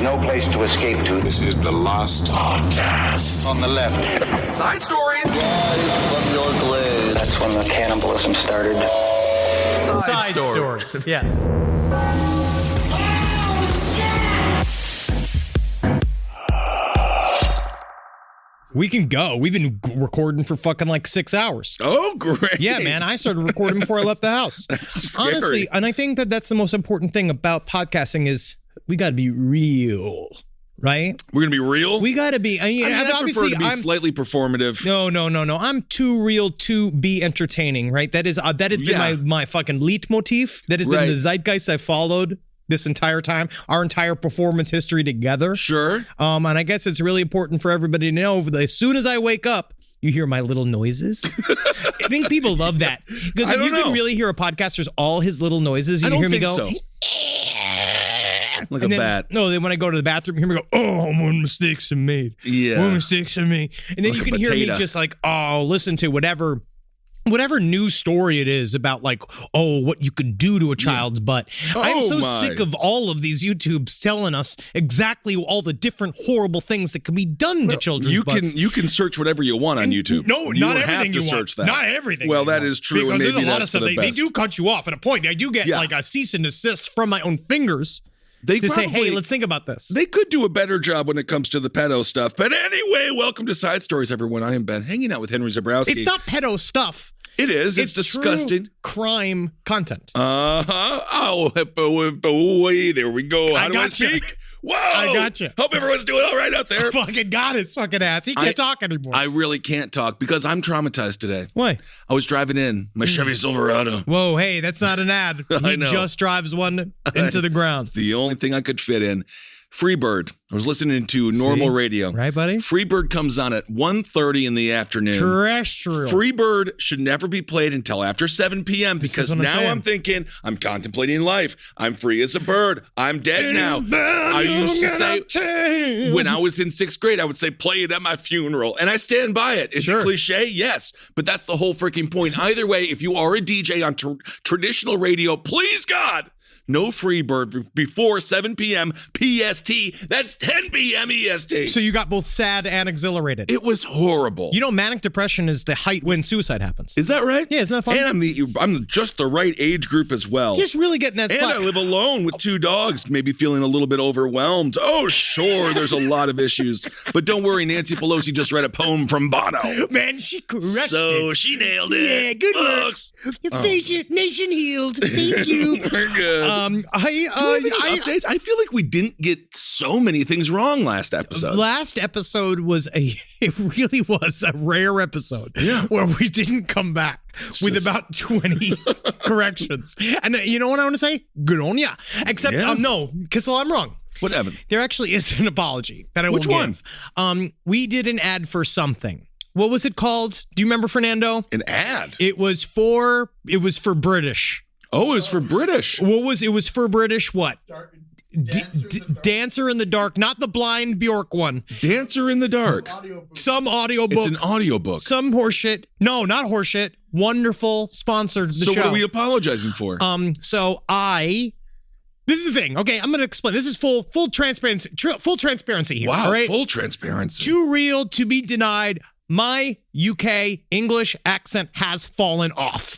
no place to escape to. This is the last podcast. On the left. Side stories. From your glade. That's when the cannibalism started. Side stories. Yes. We can go. We've been recording for fucking like 6 hours. Oh, great. Yeah, man. I started recording before I left the house. That's scary. Honestly, and I think that that's the most important thing about podcasting is we got to be real, right? We're going to be real? We got to be. I prefer to be slightly performative. No. I'm too real to be entertaining, right? That has been my fucking leitmotif. That has been the zeitgeist I followed this entire time, our entire performance history together. Sure. And I guess it's really important for everybody to know that as soon as I wake up, you hear my little noises. I think people love that. Because if you can really hear a podcaster's all his little noises, you can hear me go. So. Like a bat. No, then when I go to the bathroom, you hear me go, oh, one mistake's been made. Yeah. One mistake's been made. And then like you can hear me just like, oh, listen to whatever news story it is about like, oh, what you could do to a child's butt. I'm so sick of all of these YouTubes telling us exactly all the different horrible things that can be done to children's butts. You can search whatever you want on YouTube. No, you not don't everything have to you search want. that. Not everything. Well, that is true. Because And maybe there's a lot of that's stuff. They do cut you off at a point. I do get like a cease and desist from my own fingers. Say, hey, let's think about this. They could do a better job when it comes to the pedo stuff. But anyway, welcome to Side Stories, everyone. I am Ben, hanging out with Henry Zabrowski. It's not pedo stuff. It is. It's disgusting. True crime content. Uh-huh. Oh, boy, there we go. How do I speak? Whoa! I gotcha. Hope everyone's doing all right out there. I fucking got his fucking ass. He can't talk anymore. I really can't talk because I'm traumatized today. Why? I was driving in my Chevy Silverado. Whoa, hey, that's not an ad. He just drives one into the ground. It's the only thing I could fit in. Freebird. I was listening to normal radio. Right, buddy? Freebird comes on at 1:30 in the afternoon. Terrestrial. Freebird should never be played until after 7 p.m. because now I'm thinking, I'm contemplating life. I'm free as a bird. I'm dead now. I used to say, when I was in 6th grade, I would say, play it at my funeral. And I stand by it. Is it cliche? Yes. But that's the whole freaking point. Either way, if you are a DJ on traditional radio, please God, no Freebird before 7 p.m. PST. That's 10 p.m. EST. So you got both sad and exhilarated. It was horrible. You know, manic depression is the height when suicide happens. Is that right? Yeah, isn't that fun? And I'm just the right age group as well. Just really getting that stuff. And I live alone with 2 dogs, maybe feeling a little bit overwhelmed. Oh, sure, there's a lot of issues. But don't worry, Nancy Pelosi just read a poem from Bono. Man, she crushed it. So she nailed it. Yeah, good work. Nation healed. Thank you. We're good. Updates? I feel like we didn't get so many things wrong last episode. Last episode it really was a rare episode where we didn't come back with about 20 corrections. And you know what I want to say? Good on ya. Except, no, Kissel, I'm wrong. What, Evan? There actually is an apology that I will Which one? give. We did an ad for something. What was it called? Do you remember, Fernando? An ad? It was for British. Oh, it was for British. It was for British what? Dancer in the Dark, not the blind Bjork one. Dancer in the Dark. Some audiobook. It's an audiobook. Some horseshit. No, not horseshit. Wonderful sponsor of the show. So what are we apologizing for? This is the thing. Okay, I'm going to explain. This is full transparency here. Wow, all right? Full transparency. Too real to be denied. My UK English accent has fallen off.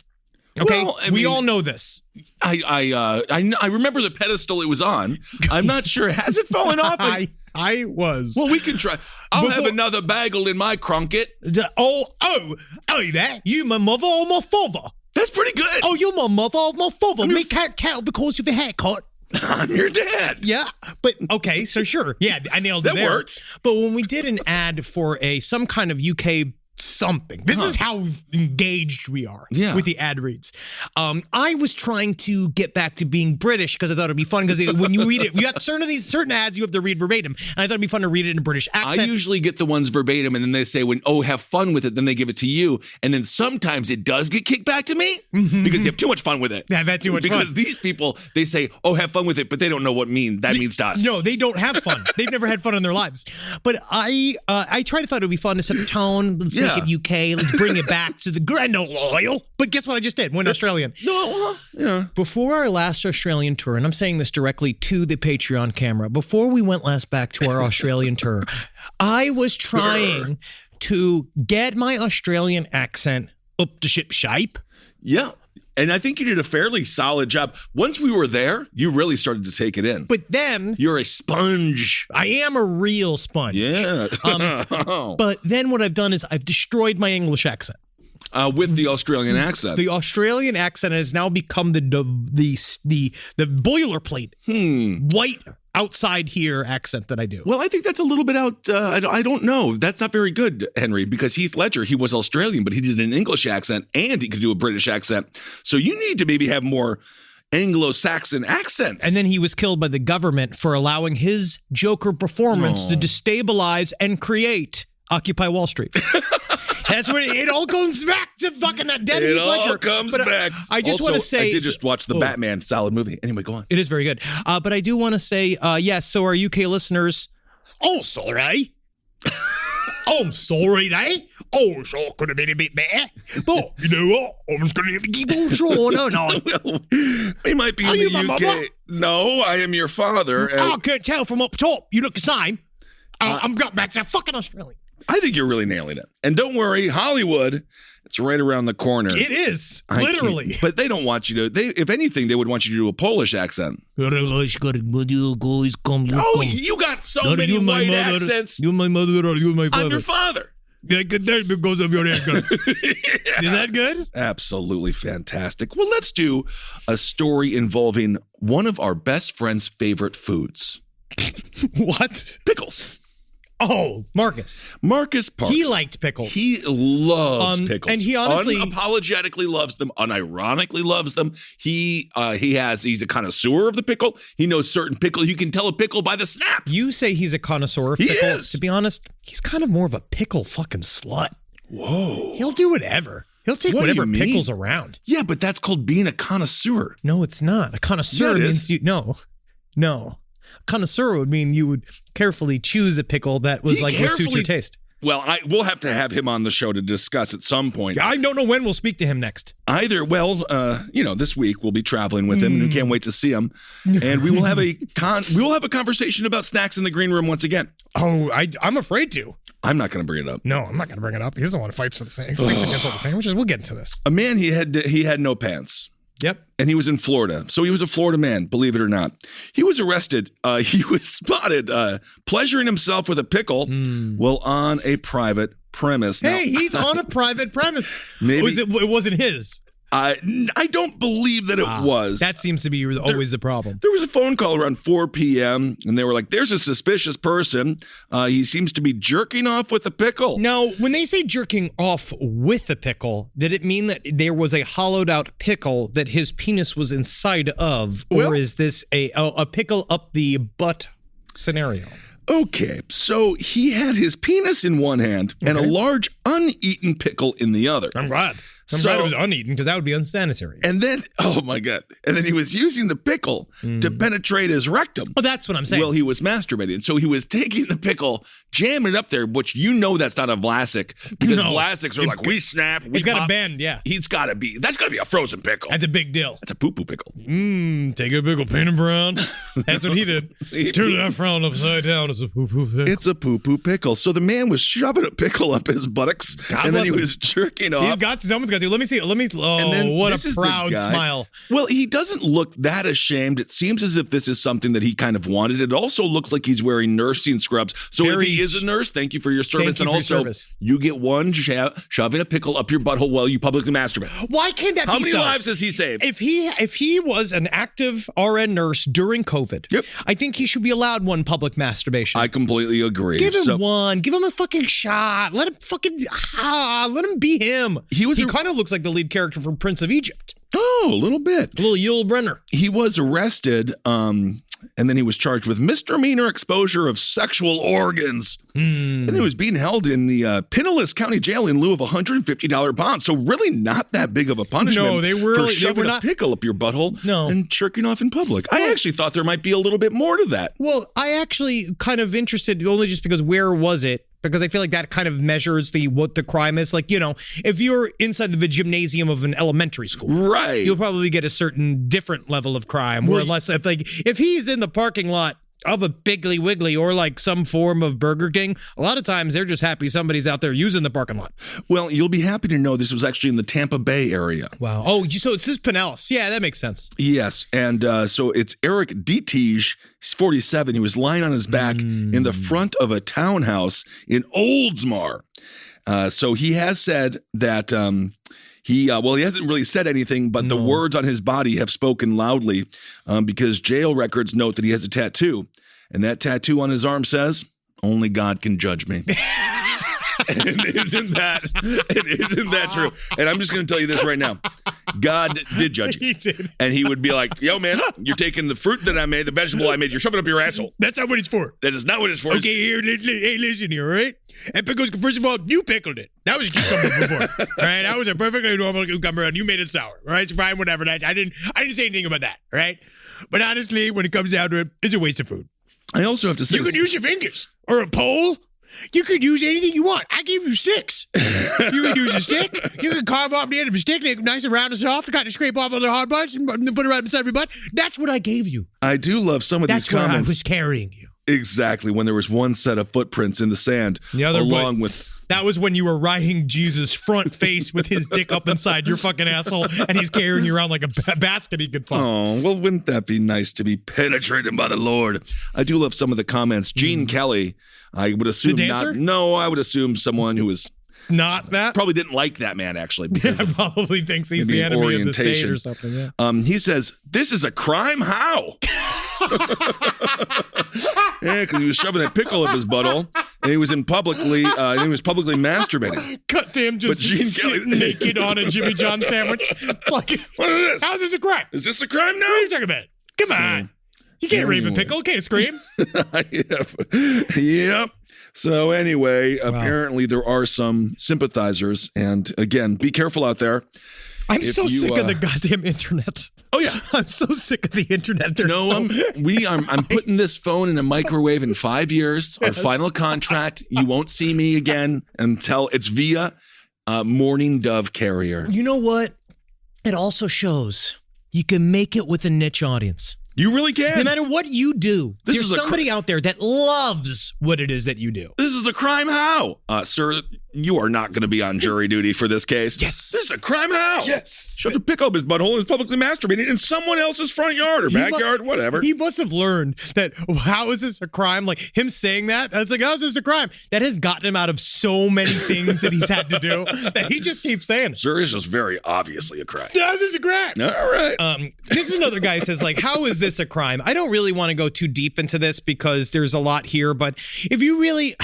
Okay, well, we all know this. I remember the pedestal it was on. I'm not sure. Has it fallen off? I was. Well, we can try. I'll have another bagel in my crunket. That you my mother or my father? That's pretty good. Oh, you're my mother or my father? Me can't tell because of the haircut. I'm your dad. Yeah, but okay, so sure. Yeah, I nailed it. That worked. But when we did an ad for some kind of UK something. This is how engaged we are with the ad reads. I was trying to get back to being British because I thought it'd be fun because when you read it, you got certain ads you have to read verbatim, and I thought it'd be fun to read it in a British accent. I usually get the ones verbatim, and then they say, have fun with it, then they give it to you, and then sometimes it does get kicked back to me because you have too much fun with it. I've had too much fun. Because these people, they say, have fun with it, but they don't know what that means to us. No, they don't have fun. They've never had fun in their lives. But I thought it would be fun to set the tone. Let's make make it UK. Let's bring it back to the Grand Ole Royal. But guess what I just did? Went Australian. No, yeah. Before our last Australian tour, and I'm saying this directly to the Patreon camera, before we went last back to our Australian tour, I was trying to get my Australian accent up to ship shape. Yeah. And I think you did a fairly solid job. Once we were there, you really started to take it in. But then... You're a sponge. I am a real sponge. Yeah. But then what I've done is I've destroyed my English accent. With the Australian accent. The Australian accent has now become the boilerplate, white outside here accent that I do. Well, I think that's a little bit out. I don't know. That's not very good, Henry, because Heath Ledger, he was Australian, but he did an English accent and he could do a British accent. So you need to maybe have more Anglo-Saxon accents. And then he was killed by the government for allowing his Joker performance to destabilize and create Occupy Wall Street. That's when it all comes back to fucking that dead Heath Ledger. It all comes back. I just want to say... I did just watch the Batman. Solid movie. Anyway, go on. It is very good. But I do want to say, yes, so our UK listeners... Oh, sorry. I'm sorry, Oh, sure, could have been a bit better. But, you know what? I'm just going to have to keep on trying, aren't I? Well, we might be in the UK. Mother? No, I am your father. I can't tell from up top. You look the same. I'm going back to fucking Australia. I think you're really nailing it. And don't worry, Hollywood, it's right around the corner. It is, literally. But they don't want you to, if anything, they would want you to do a Polish accent. Oh, you got so many white accents. You're my mother or you're my father. I'm your father. Is that good? Absolutely fantastic. Well, let's do a story involving one of our best friend's favorite foods. What? Pickles. Oh, Marcus. Marcus Parks. He liked pickles. He loves pickles. And he honestly... unapologetically loves them, unironically loves them. He's a connoisseur of the pickle. He knows certain pickle. You can tell a pickle by the snap. You say he's a connoisseur of pickle. He is. To be honest, he's kind of more of a pickle fucking slut. Whoa. He'll do whatever. He'll take whatever pickles around. Yeah, but that's called being a connoisseur. No, it's not. A connoisseur means you... No. Connoisseur would mean you would carefully choose a pickle that was would suit your taste. Well, we'll have to have him on the show to discuss at some point. I don't know when we'll speak to him next. This week we'll be traveling with him, and we can't wait to see him. And we will have a conversation about snacks in the green room once again. Oh, I'm afraid to. I'm not going to bring it up. No, I'm not going to bring it up. He's the one who fights for the same. Fights against all the sandwiches. We'll get into this. A man, he had no pants. Yep. And he was in Florida. So he was a Florida man, believe it or not. He was arrested. He was spotted pleasuring himself with a pickle while on a private premise. Hey, he's on a private premise. Maybe it wasn't his. I don't believe that it was. That seems to be always the problem. There was a phone call around 4 p.m. and they were like, there's a suspicious person. He seems to be jerking off with a pickle. Now, when they say jerking off with a pickle, did it mean that there was a hollowed out pickle that his penis was inside of? Or is this a pickle up the butt scenario? Okay, so he had his penis in one hand and a large uneaten pickle in the other. I'm glad. I'm glad it was uneaten because that would be unsanitary. And then, oh my God. And then he was using the pickle to penetrate his rectum. Oh, that's what I'm saying. Well, he was masturbating. So he was taking the pickle, jamming it up there, which that's not a Vlasic. Because Vlasics are we snap. It's got to bend, yeah. That's got to be a frozen pickle. That's a big deal. That's a poo-poo pickle. Take a pickle, paint him brown. That's what he did. Turn that frown upside down. It's a poo-poo pickle. It's a poo-poo pickle. So the man was shoving a pickle up his buttocks, and then he was jerking off. Someone's got to. Let me see. What a proud smile. Well, he doesn't look that ashamed. It seems as if this is something that he kind of wanted. It also looks like he's wearing nursing scrubs. So if he is a nurse, thank you for your service. You get one shoving a pickle up your butthole while you publicly masturbate. Why can't that be so? How many lives has he saved? If he was an active RN nurse during COVID, I think he should be allowed one public masturbation. I completely agree. Give him one. Give him a fucking shot. Let him be him. He kind of looks like the lead character from Prince of Egypt. Oh, a little bit. A little Yul Brynner. He was arrested, and then he was charged with misdemeanor exposure of sexual organs. And he was being held in the Pinellas County Jail in lieu of a $150 bond. So really not that big of a punishment. No, they were a pickle up your butthole and jerking off in public. Well, I actually thought there might be a little bit more to that. Well, I actually kind of interested, only just because where was it? because I feel like that kind of measures what the crime is. Like, if you're inside the gymnasium of an elementary school, right, you'll probably get a certain different level of crime. Or unless if he's in the parking lot of a Piggly Wiggly or like some form of Burger King, a lot of times they're just happy somebody's out there using the parking lot. Well, you'll be happy to know this was actually in the Tampa Bay area. Wow. Oh, so it's just Pinellas. Yeah, that makes sense. Yes. And so it's Eric Detige. He's 47. He was lying on his back in the front of a townhouse in Oldsmar. So he has said that he hasn't really said anything, but the words on his body have spoken loudly because jail records note that he has a tattoo. And that tattoo on his arm says, "Only God can judge me." And isn't that true? And I'm just going to tell you this right now. God did judge you. He did. And he would be like, "Yo, man, you're taking the fruit that I made, the vegetable I made, you're shoving it up your asshole." That's not what it's for. That is not what it's for. Okay, here, hey, listen here, all right? And Pickles, first of all, you pickled it. That was a cucumber before, all right? That was a perfectly normal cucumber, and you made it sour, all right? It's fine, whatever. I didn't say anything about that, all right? But honestly, when it comes down to it, it's a waste of food. I also have to say, you could use your fingers or a pole. You could use anything you want. I gave you sticks. You could use a stick. You could carve off the end of a stick, make it nice and round and soft, kind of scrape off all the hard parts and put it right beside your butt. That's what I gave you. I do love some of these comments. That's where I was carrying you. Exactly, when there was one set of footprints in the sand, the other along with... That was when you were riding Jesus front face with his dick up inside your fucking asshole, and he's carrying you around like a basket he could fuck. Oh, well, wouldn't that be nice to be penetrated by the Lord? I do love some of the comments. Gene Kelly, I would assume the dancer? I would assume someone who was... Not that? Probably didn't like that man, actually. Yeah, probably thinks he's the enemy of the state or something. Yeah. He says, "This is a crime? How?" Yeah, because he was shoving a pickle up his butthole, and he was publicly masturbating. Goddamn, just sitting naked on a Jimmy John sandwich. Like, what is this? How's this a crime? Is this a crime now? What are you talking about? Come on. You can't rape a pickle. Can't scream. Yep. So anyway, apparently there are some sympathizers, and again, be careful out there. I'm so sick of the goddamn internet. Oh yeah, I'm so sick of the internet. I'm putting this phone in a microwave in 5 years. Our final contract. You won't see me again until it's via Morning Dove carrier. You know what? It also shows you can make it with a niche audience. You really can. No matter what you do, there's somebody out there that loves what it is that you do. This is a crime how? Sir, you are not going to be on jury duty for this case. Yes. This is a crime how? Yes. Shoved a pickle up his butthole and was publicly masturbating in someone else's front yard or backyard, whatever. He must have learned that, how is this a crime? Like, him saying that, it's like, how is this a crime? That has gotten him out of so many things that he's had to do that he just keeps saying it. Sir, it's just very obviously a crime. How is this a crime? All right. This is another guy who says, like, how is this a crime? I don't really want to go too deep into this because there's a lot here, but if you really...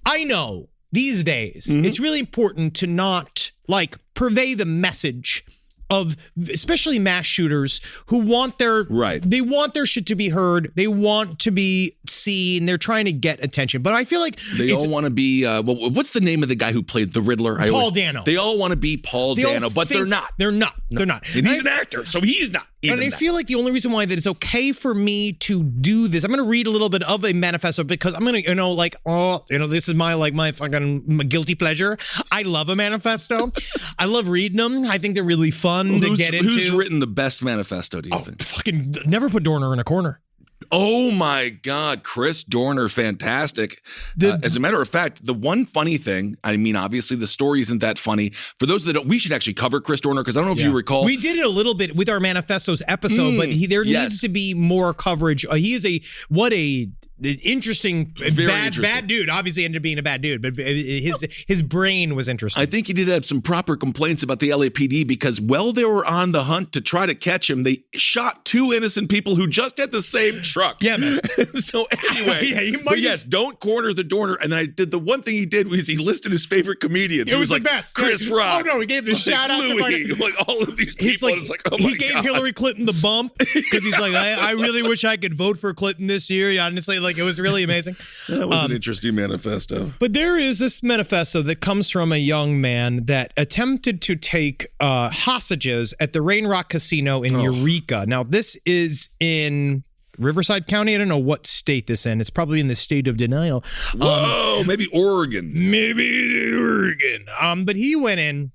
I know these days it's really important to not purvey the message of especially mass shooters who want their they want their shit to be heard, they want to be seen, they're trying to get attention. But I feel like they all want to be what's the name of the guy who played the Riddler? Paul Dano. They all want to be Paul Dano, but they're not. They're not. And he's an actor, so he's not. And I feel like the only reason why that it's okay for me to do this, I'm going to read a little bit of a manifesto because I'm going to, this is my fucking guilty pleasure. I love a manifesto. I love reading them. I think they're really fun to get into. Who's written the best manifesto, do you think? Fucking never put Dorner in a corner. Oh my God, Chris Dorner, fantastic. As a matter of fact, the one funny thing, I mean, obviously the story isn't that funny. For those that don't, we should actually cover Chris Dorner because I don't know if you recall. We did it a little bit with our manifestos episode, but there needs to be more coverage. He is interesting, bad dude. Obviously ended up being a bad dude, but his brain was interesting. I think he did have some proper complaints about the LAPD because while they were on the hunt to try to catch him, they shot two innocent people who just had the same truck. Yeah, man. So anyway, yes, don't corner the Dorner. And then I did the one thing he did was he listed his favorite comedians. It was the best. Chris Rock. Oh no, he gave the shout out to like all of these people. Like, it's like, oh my he gave Hillary Clinton the bump because he's like, I really wish I could vote for Clinton this year. Honestly, it was really amazing. That was an interesting manifesto. But there is this manifesto that comes from a young man that attempted to take hostages at the Rain Rock Casino in Eureka. Now, this is in Riverside County. I don't know what state this in. It's probably in the state of denial. Whoa, maybe Oregon. Maybe Oregon. But he went in.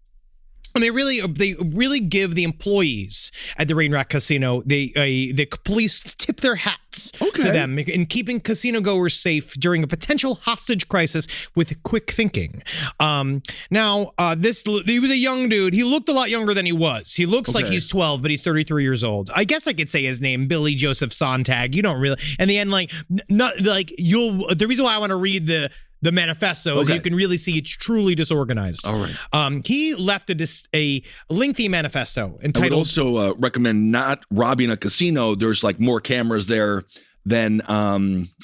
And they really give the employees at the Rain Rat Casino, the police tip their hats to them in keeping casino goers safe during a potential hostage crisis with quick thinking. He was a young dude. He looked a lot younger than he was. He looks like he's 12, but he's 33 years old. I guess I could say his name, Billy Joseph Sontag. You don't really. In the end, the reason why I want to read the manifesto is you can really see it's truly disorganized. All right. He left a lengthy manifesto entitled. I would also recommend not robbing a casino. There's like more cameras there than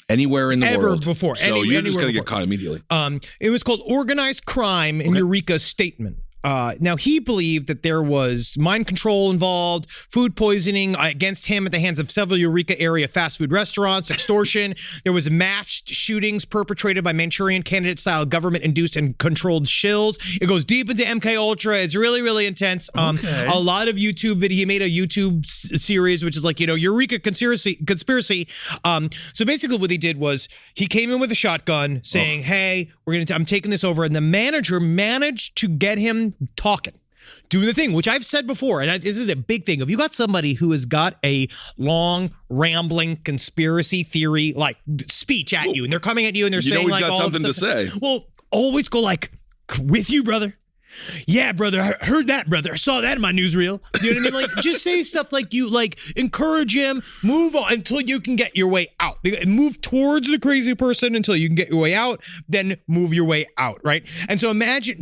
anywhere in the world. Ever before. So you're just going to get caught immediately. It was called Organized Crime in Eureka's Statement. Now, he believed that there was mind control involved, food poisoning against him at the hands of several Eureka area fast food restaurants, extortion. There was mass shootings perpetrated by Manchurian candidate-style government-induced and controlled shills. It goes deep into MK Ultra. It's really, really intense. A lot of YouTube video. He made a YouTube series, which is like, Eureka conspiracy. So basically what he did was he came in with a shotgun saying, hey, I'm taking this over. And the manager managed to get him talking, do the thing, which I've said before, and this is a big thing. If you got somebody who has got a long, rambling conspiracy theory like speech at you, and they're coming at you and they're saying like all something to say. Well, always go like, with you, brother. Yeah, brother, I heard that, brother. I saw that in my newsreel. You know what I mean? Like, just say stuff like encourage him, move on until you can get your way out. Move towards the crazy person until you can get your way out, then move your way out, right? And so imagine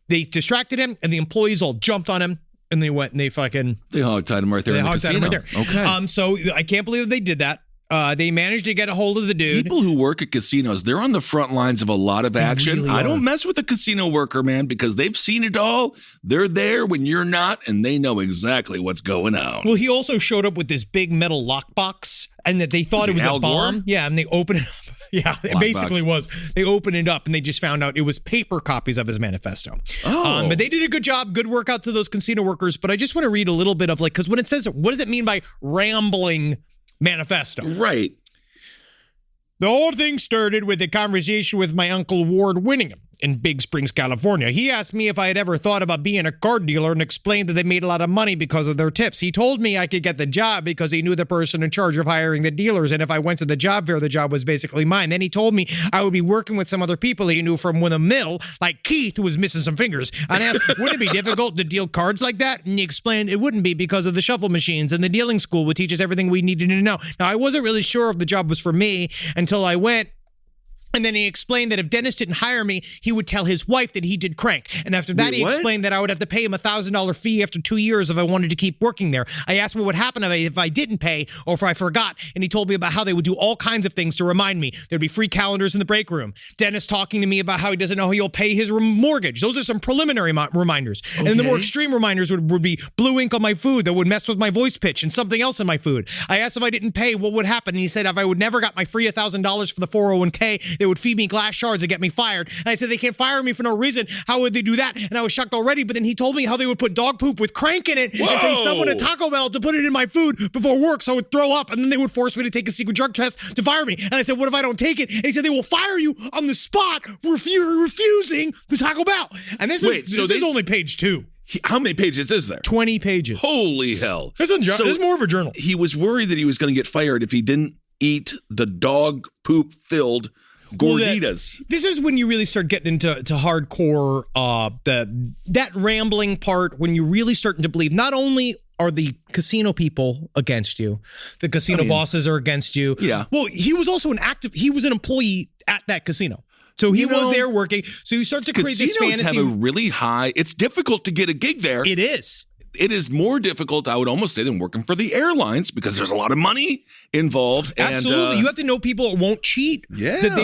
they distracted him, and the employees all jumped on him, and they went and they hogtied him right there in the casino. Okay. So I can't believe they did that. They managed to get a hold of the dude. People who work at casinos, they're on the front lines of a lot of action. Really I don't mess with a casino worker, man, because they've seen it all. They're there when you're not, and they know exactly what's going on. Well, he also showed up with this big metal lockbox, and that they thought it was a bomb. Gore? Yeah, and they opened it up. Yeah, it basically was. They opened it up and they just found out it was paper copies of his manifesto. But they did a good job. Good work out to those casino workers. But I just want to read a little bit of because when it says, what does it mean by rambling manifesto? Right. The whole thing started with a conversation with my uncle Ward Winningham in Big Springs, California. He asked me if I had ever thought about being a card dealer and explained that they made a lot of money because of their tips. He told me I could get the job because he knew the person in charge of hiring the dealers, and if I went to the job fair, the job was basically mine. Then he told me I would be working with some other people he knew from the mill, like Keith, who was missing some fingers. And I asked, wouldn't it be difficult to deal cards like that? And he explained it wouldn't be because of the shuffle machines, and the dealing school would teach us everything we needed to know. Now, I wasn't really sure if the job was for me until I went. And then he explained that if Dennis didn't hire me, he would tell his wife that he did crank. And after that, he explained that I would have to pay him $1,000 fee after 2 years if I wanted to keep working there. I asked him what would happen if I didn't pay or if I forgot. And he told me about how they would do all kinds of things to remind me. There'd be free calendars in the break room. Dennis talking to me about how he doesn't know how he'll pay his mortgage. Those are some preliminary reminders. Okay. And the more extreme reminders would be blue ink on my food that would mess with my voice pitch and something else in my food. I asked if I didn't pay, what would happen? And he said if I would never got my free $1,000 for the 401k, they would feed me glass shards and get me fired. And I said, they can't fire me for no reason. How would they do that? And I was shocked already. But then he told me how they would put dog poop with crank in it and pay someone at Taco Bell to put it in my food before work so I would throw up. And then they would force me to take a secret drug test to fire me. And I said, what if I don't take it? And he said, they will fire you on the spot refusing the Taco Bell. And this is only page 2. How many pages is there? 20 pages. Holy hell. This is more of a journal. He was worried that he was going to get fired if he didn't eat the dog poop filled gorditas. This is when you really start getting into hardcore, that rambling part, when you're really starting to believe not only are the casino people against you, the casino bosses are against you. Yeah. Well, he was also he was an employee at that casino. So he was there working. So you start to create this fantasy. Casinos have a really high, it's difficult to get a gig there. It is. It is more difficult, I would almost say, than working for the airlines because there's a lot of money involved. Absolutely. And, you have to know people that won't cheat. Yeah. That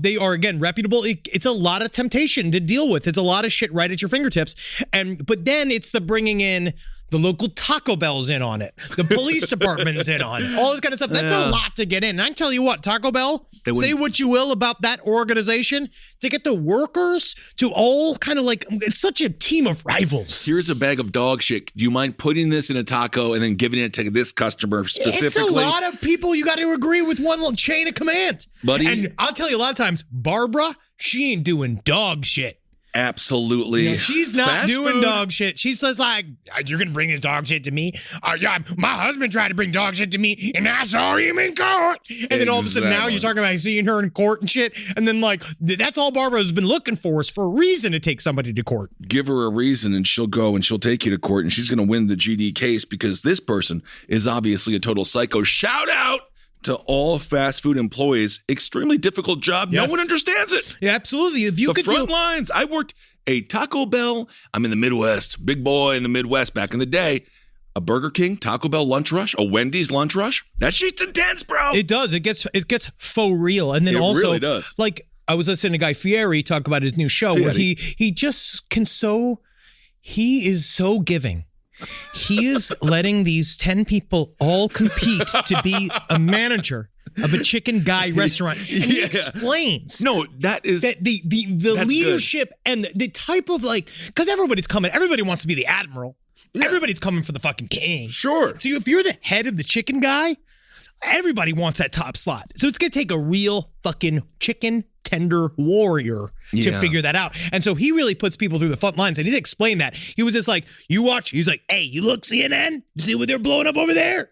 they are again, reputable. It's a lot of temptation to deal with. It's a lot of shit right at your fingertips. But then it's the bringing in The local Taco Bell's in on it. The police department's in on it. All this kind of stuff. That's a lot to get in. And I tell you what, Taco Bell, say what you will about that organization, to get the workers to all kind of like, it's such a team of rivals. Here's a bag of dog shit. Do you mind putting this in a taco and then giving it to this customer specifically? It's a lot of people. You got to agree with one little chain of command. Buddy. And I'll tell you a lot of times, Barbara, she ain't doing dog shit. Absolutely. Yeah, she's not doing dog shit. She says like, you're going to bring his dog shit to me? Yeah, my husband tried to bring dog shit to me and I saw him in court. And then all of a sudden now you're talking about seeing her in court and shit. And then like, that's all Barbara has been looking for, is for a reason to take somebody to court. Give her a reason and she'll go and she'll take you to court and she's going to win the GD case because this person is obviously a total psycho. Shout out to all fast food employees. Extremely difficult job. Yes. No one understands it. Yeah, absolutely. If you the front lines. I worked a Taco Bell. I'm in the Midwest. Big boy in the Midwest back in the day. A Burger King, Taco Bell lunch rush, a Wendy's lunch rush. That shit's intense, bro. It does. It gets faux real. And then it also, really does. Like, I was listening to Guy Fieri talk about his new show where he just can he is so giving. He is letting these 10 people all compete to be a manager of a Chicken Guy restaurant. And he explains. No, that is that the leadership good. And the type of like, because everybody wants to be the admiral. Yeah. Everybody's coming for the fucking king. Sure. So if you're the head of the Chicken Guy, everybody wants that top slot. So it's going to take a real fucking chicken tender warrior to figure that out. And so he really puts people through the front lines. And he explained that. He was just like, you watch. He's like, hey, you look CNN? You see what they're blowing up over there?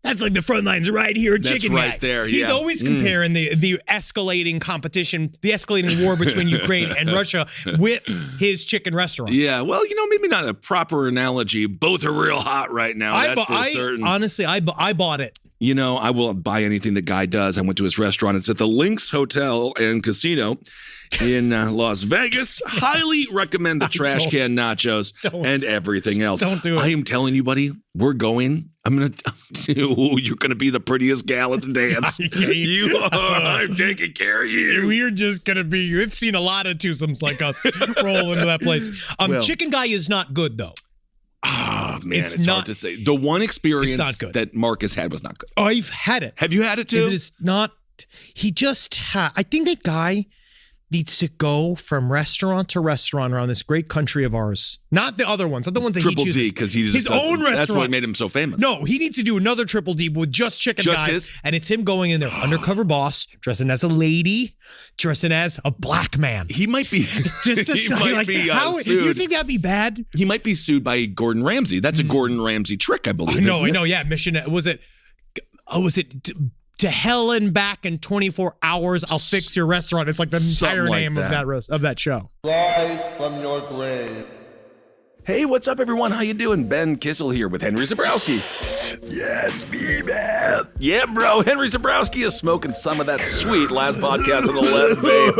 That's like the front lines right here. That's Chicken right Guy. there. He's always comparing the escalating competition, the escalating war between Ukraine and Russia with his chicken restaurant. Yeah, well, maybe not a proper analogy. Both are real hot right now. That's for certain. Honestly, I bought it. I will buy anything the guy does. I went to his restaurant. It's at the Lynx Hotel and Casino in Las Vegas. Highly recommend the trash can nachos and everything else. Don't do it. I am telling you, buddy, we're going. You're going to be the prettiest gal at the dance. You are. I'm taking care of you. We're just going to be. You've seen a lot of twosomes like us roll into that place. Chicken Guy is not good, though. Oh, man, it's hard to say. The one experience that Marcus had was not good. Oh, I've had it. Have you had it too? It is not. He just I think that guy needs to go from restaurant to restaurant around this great country of ours. Not the other ones. Not the ones that Triple he chooses. D, because he his own restaurant. That's what made him so famous. No, he needs to do another Triple D with just chicken guys. And it's him going in there, undercover boss, dressing as a lady, dressing as a black man. He might be. Just to say, how sued. You think that'd be bad? He might be sued by Gordon Ramsay. That's a Gordon Ramsay trick, I believe. I know. Yeah, mission. Was it? To hell and back in 24 hours, I'll fix your restaurant. It's like the entire name of that show. Live from your grave. Hey, what's up, everyone? How you doing? Ben Kissel here with Henry Zabrowski. Yeah, it's me, man. Yeah, bro. Henry Zabrowski is smoking some of that sweet last podcast on the left, babe.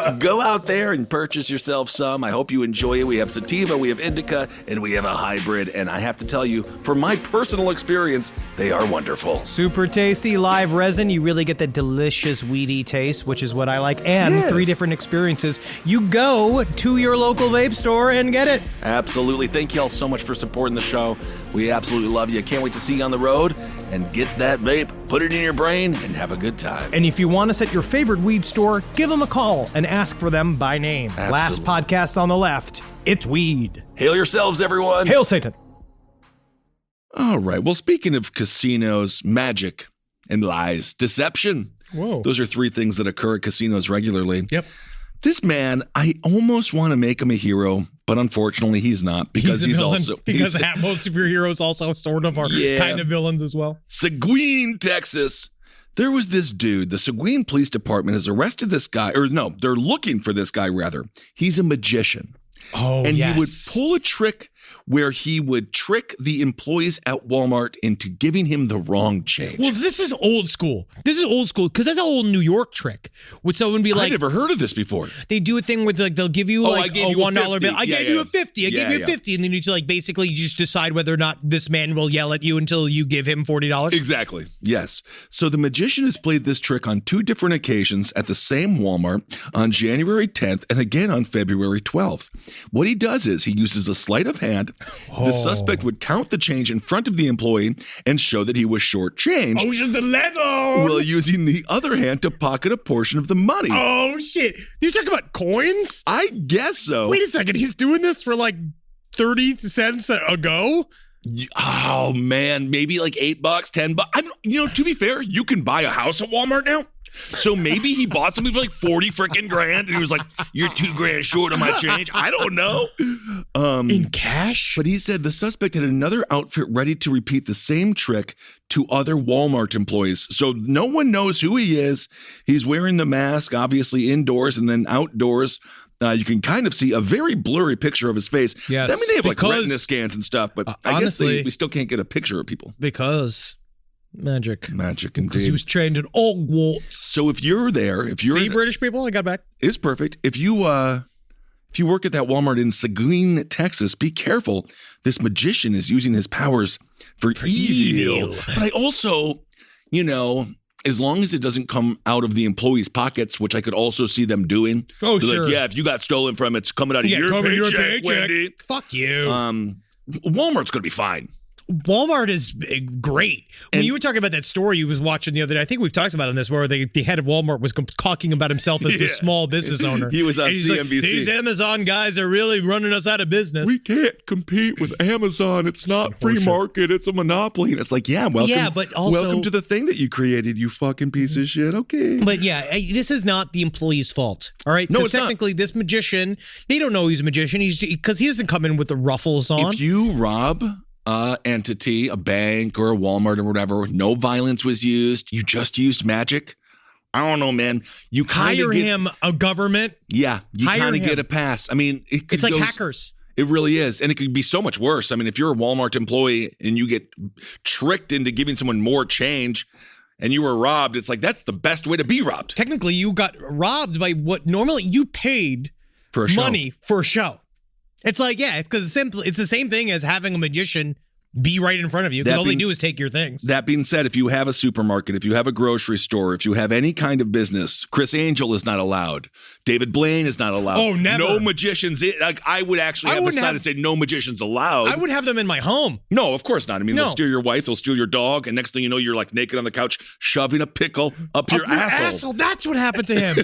So go out there and purchase yourself some. I hope you enjoy it. We have sativa, we have indica, and we have a hybrid. And I have to tell you, from my personal experience, they are wonderful. Super tasty live resin. You really get the delicious weedy taste, which is what I like. And 3 different experiences. You go to your local vape store and get it. Absolutely. Thank you all so much for supporting the show. We absolutely love you. Can't wait to see you on the road and get that vape, put it in your brain, and have a good time. And if you want us at your favorite weed store, give them a call and ask for them by name. Absolutely. Last podcast on the left, it's weed. Hail yourselves, everyone. Hail Satan. All right. Well, speaking of casinos, magic and lies, deception. Whoa. Those are 3 things that occur at casinos regularly. Yep. This man, I almost want to make him a hero, but unfortunately he's not, because he's also... Because most of your heroes also sort of are kind of villains as well. Seguin, Texas. There was this dude. The Seguin Police Department has arrested this guy, or no, they're looking for this guy, rather. He's a magician. Oh, and he would pull a trick where he would trick the employees at Walmart into giving him the wrong change. Well, this is old school. Because that's an old New York trick. Would someone be like... I've never heard of this before. They do a thing with, like, they'll give you, like, a $1 bill. I gave you a 50. I gave you a 50. And then you, like, basically just decide whether or not this man will yell at you until you give him $40. Exactly. Yes. So the magician has played this trick on 2 different occasions at the same Walmart on January 10th and again on February 12th. What he does is he uses a sleight of hand hand. The suspect would count the change in front of the employee and show that he was short change. Oh, shit, the leather! While using the other hand to pocket a portion of the money. Oh, shit. You're talking about coins? I guess so. Wait a second. He's doing this for like 30 cents a go? Oh, man. Maybe like $8, $10. To be fair, you can buy a house at Walmart now. So maybe he bought something for like 40 freaking grand and he was like, you're $2,000 short of my change. I don't know. In cash? But he said the suspect had another outfit ready to repeat the same trick to other Walmart employees. So no one knows who he is. He's wearing the mask, obviously indoors, and then outdoors. You can kind of see a very blurry picture of his face. Yes. I mean, they have like retina scans and stuff, but I guess we still can't get a picture of people. Because magic indeed. Because he was trained at Hogwarts. So if you're there, See, British people, I got back. It's perfect. If you work at that Walmart in Seguin, Texas, be careful. This magician is using his powers for evil. But I also, as long as it doesn't come out of the employees' pockets, which I could also see them doing. Oh, They're sure. like, yeah, if you got stolen from, it's coming out of your paycheck, Wendy. Fuck you. Walmart's going to be fine. Walmart is great. When you were talking about that story you was watching the other day, I think we've talked about it in this, where the head of Walmart was talking about himself as the small business owner. He was on CNBC. Like, these Amazon guys are really running us out of business. We can't compete with Amazon. It's not free market. It's a monopoly. And it's like, but also, welcome to the thing that you created, you fucking piece of shit. Okay. But yeah, this is not the employee's fault. All right. No, it's technically not. This magician, they don't know he's a magician. Because he doesn't come in with the ruffles on. If you rob entity, a bank or a Walmart or whatever, no violence was used, you just used magic, I don't know, man. You hire him a government. Yeah, you kind of get a pass. I mean, it's like hackers. It really is. And it could be so much worse. I mean, if you're a Walmart employee and you get tricked into giving someone more change and you were robbed, it's like, that's the best way to be robbed. Technically, you got robbed by what normally you paid for money for a show. It's like, because it's the same thing as having a magician be right in front of you, because all they do is take your things. That being said, if you have a supermarket, if you have a grocery store, if you have any kind of business, Chris Angel is not allowed. David Blaine is not allowed. Oh, never. No magicians. I would actually have the sign and say no magicians allowed. I wouldn't have them in my home. No, of course not. I mean, they'll steal your wife, they'll steal your dog, and next thing you know, you're like naked on the couch, shoving a pickle up your asshole. That's what happened to him.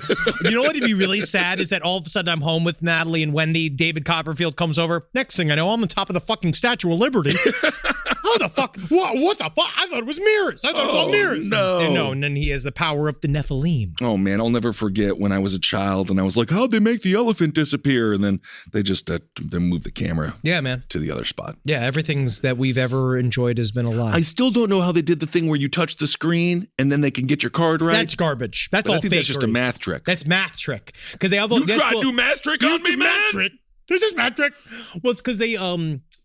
You know what would be really sad is that all of a sudden I'm home with Natalie and Wendy. David Copperfield comes over. Next thing I know, I'm on top of the fucking Statue of Liberty. How the fuck? What the fuck? I thought it was mirrors. I thought it was all mirrors. No, and then he has the power of the Nephilim. Oh man, I'll never forget when I was a child and I was like, how'd they make the elephant disappear? And then they just they moved the camera. Yeah, man. To the other spot. Yeah, everything's that we've ever enjoyed has been a lie. I still don't know how they did the thing where you touch the screen and then they can get your card right. That's garbage. That's all fake. That's just a math trick. That's math trick. Because they have. You tried to do math trick on me, man. Math trick. This is math trick. Well, it's because they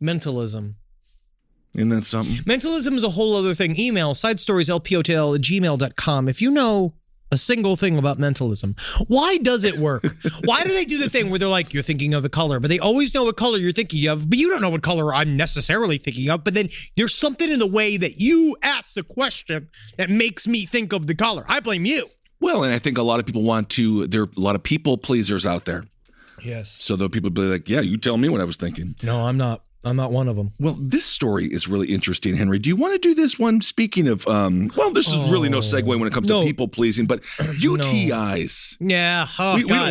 mentalism. Isn't that something? Mentalism is a whole other thing. Email sidestorieslpotl@gmail.com if you know a single thing about mentalism. Why does it work? Why do they do the thing where they're like, you're thinking of a color, but they always know what color you're thinking of, but you don't know what color I'm necessarily thinking of, but then there's something in the way that you ask the question that makes me think of the color. I blame you. Well, and I think a lot of people there are a lot of people pleasers out there. Yes. So though people be like, yeah, you tell me what I was thinking. No, I'm not. I'm not one of them. Well, this story is really interesting, Henry. Do you want to do this one? Speaking of, this is really no segue when it comes to people pleasing, but UTIs. Yeah.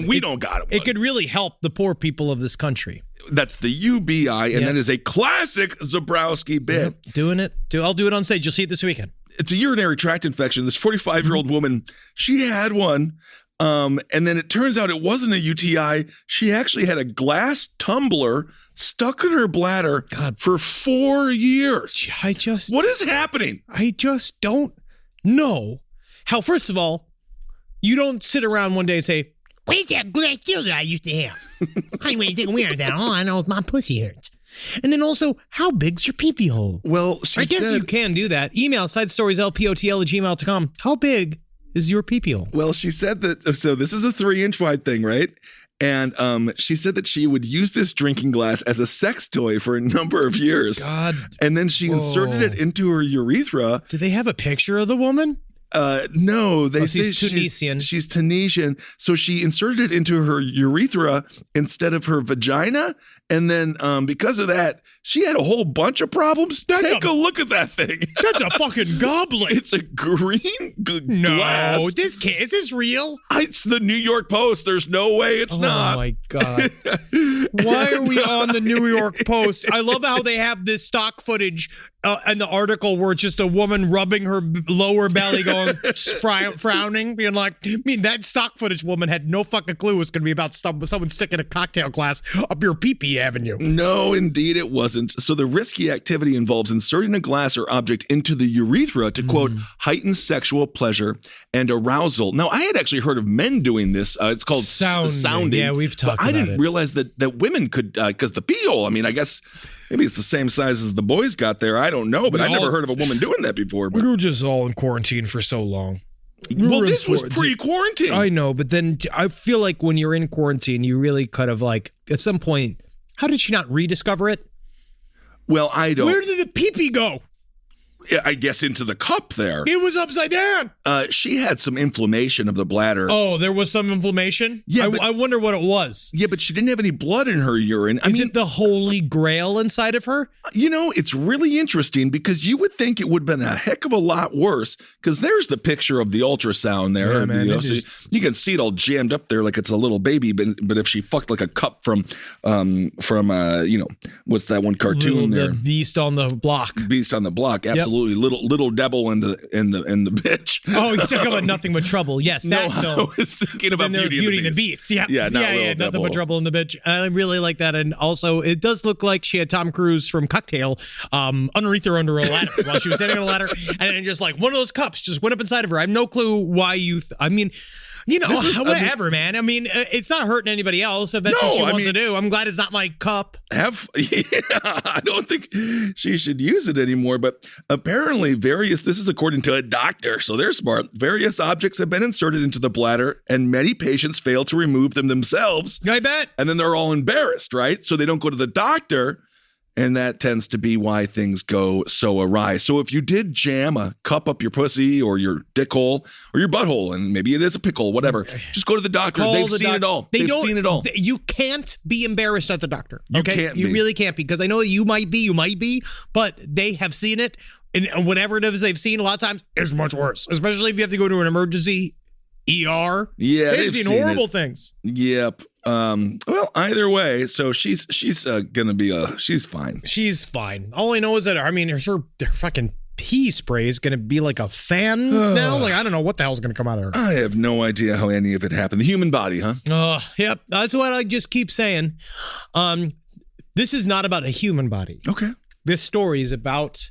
We don't got it. It could really help the poor people of this country. That's the UBI, and that is a classic Zabrowski bit. Yep, doing it. I'll do it on stage. You'll see it this weekend. It's a urinary tract infection. This 45-year-old woman, she had one. And then it turns out it wasn't a UTI. She actually had a glass tumbler stuck in her bladder for 4 years. What is happening? I just don't know how, first of all, you don't sit around one day and say, where's that glass tumbler that I used to have? I ain't anything weird that. All I know is my pussy hurts. And then also, how big's your pee-pee hole? Well, I guess you can do that. Email sidestorieslpotl@gmail.com. How big is your pee-pee hole? Well, she said that, so this is a 3-inch wide thing, right? And she said that she would use this drinking glass as a sex toy for a number of years. God. And then she inserted it into her urethra. Do they have a picture of the woman? No, they say she's Tunisian. She's Tunisian. So she inserted it into her urethra instead of her vagina. And then because of that, she had a whole bunch of problems. Take a look at that thing. That's a fucking goblet. It's a green glass. No, is this real? It's the New York Post. There's no way it's not. Oh my God. Why are we on the New York Post? I love how they have this stock footage in the article where it's just a woman rubbing her lower belly going frowning, being like, I mean, that stock footage woman had no fucking clue it was going to be about someone sticking a cocktail glass up your pee-pee avenue. No, indeed it wasn't. So the risky activity involves inserting a glass or object into the urethra to, quote, heighten sexual pleasure and arousal. Now, I had actually heard of men doing this. It's called sounding. Yeah, we've talked about it. I didn't realize that women could, because the pee hole, I mean, I guess maybe it's the same size as the boys got there. I don't know, but I never heard of a woman doing that before. But. We were just all in quarantine for so long. Well, this was pre-quarantine. I know, but then I feel like when you're in quarantine, you really kind of like, at some point, how did she not rediscover it? Well, I don't. Where did the pee-pee go? I guess into the cup there. It was upside down. She had some inflammation of the bladder. Oh, there was some inflammation? Yeah. I wonder what it was. Yeah, but she didn't have any blood in her urine. Is it the holy grail inside of her? You know, it's really interesting because you would think it would have been a heck of a lot worse because there's the picture of the ultrasound there. Yeah, man, so you can see it all jammed up there like it's a little baby. But if she fucked like a cup from what's that one cartoon there? The Beast on the Block. Beast on the Block, absolutely. Yep. Little devil and the bitch. Oh, you're talking about Nothing But Trouble. Yes, that film. I was thinking about Beauty and the Beast. Yeah, Nothing But Trouble and the Bitch. I really like that, and also it does look like she had Tom Cruise from Cocktail underneath her under a ladder while she was standing on a ladder, and then just like one of those cups just went up inside of her. I have no clue why whatever, man. I mean, it's not hurting anybody else if that's what she wants to do. I'm glad it's not my cup. I don't think she should use it anymore, but apparently this is according to a doctor, so they're smart. Various objects have been inserted into the bladder, and many patients fail to remove them themselves. I bet. And then they're all embarrassed, right? So they don't go to the doctor. And that tends to be why things go so awry. So if you did jam a cup up your pussy or your dick hole or your butthole, and maybe it is a pickle, whatever, just go to the doctor. They've seen it all. They've seen it all. You can't be embarrassed at the doctor. Okay? You really can't be, because I know you might be, but they have seen it. And whatever it is they've seen, a lot of times, it's much worse. Especially if you have to go to an emergency ER. Yeah, they've seen horrible things. Yep. Well, either way, so she's gonna be she's fine. She's fine. All I know is that her fucking pee spray is gonna be like a fan now. Like, I don't know what the hell's gonna come out of her. I have no idea how any of it happened. The human body, huh? Yep. That's what I just keep saying. This is not about a human body. Okay. This story is about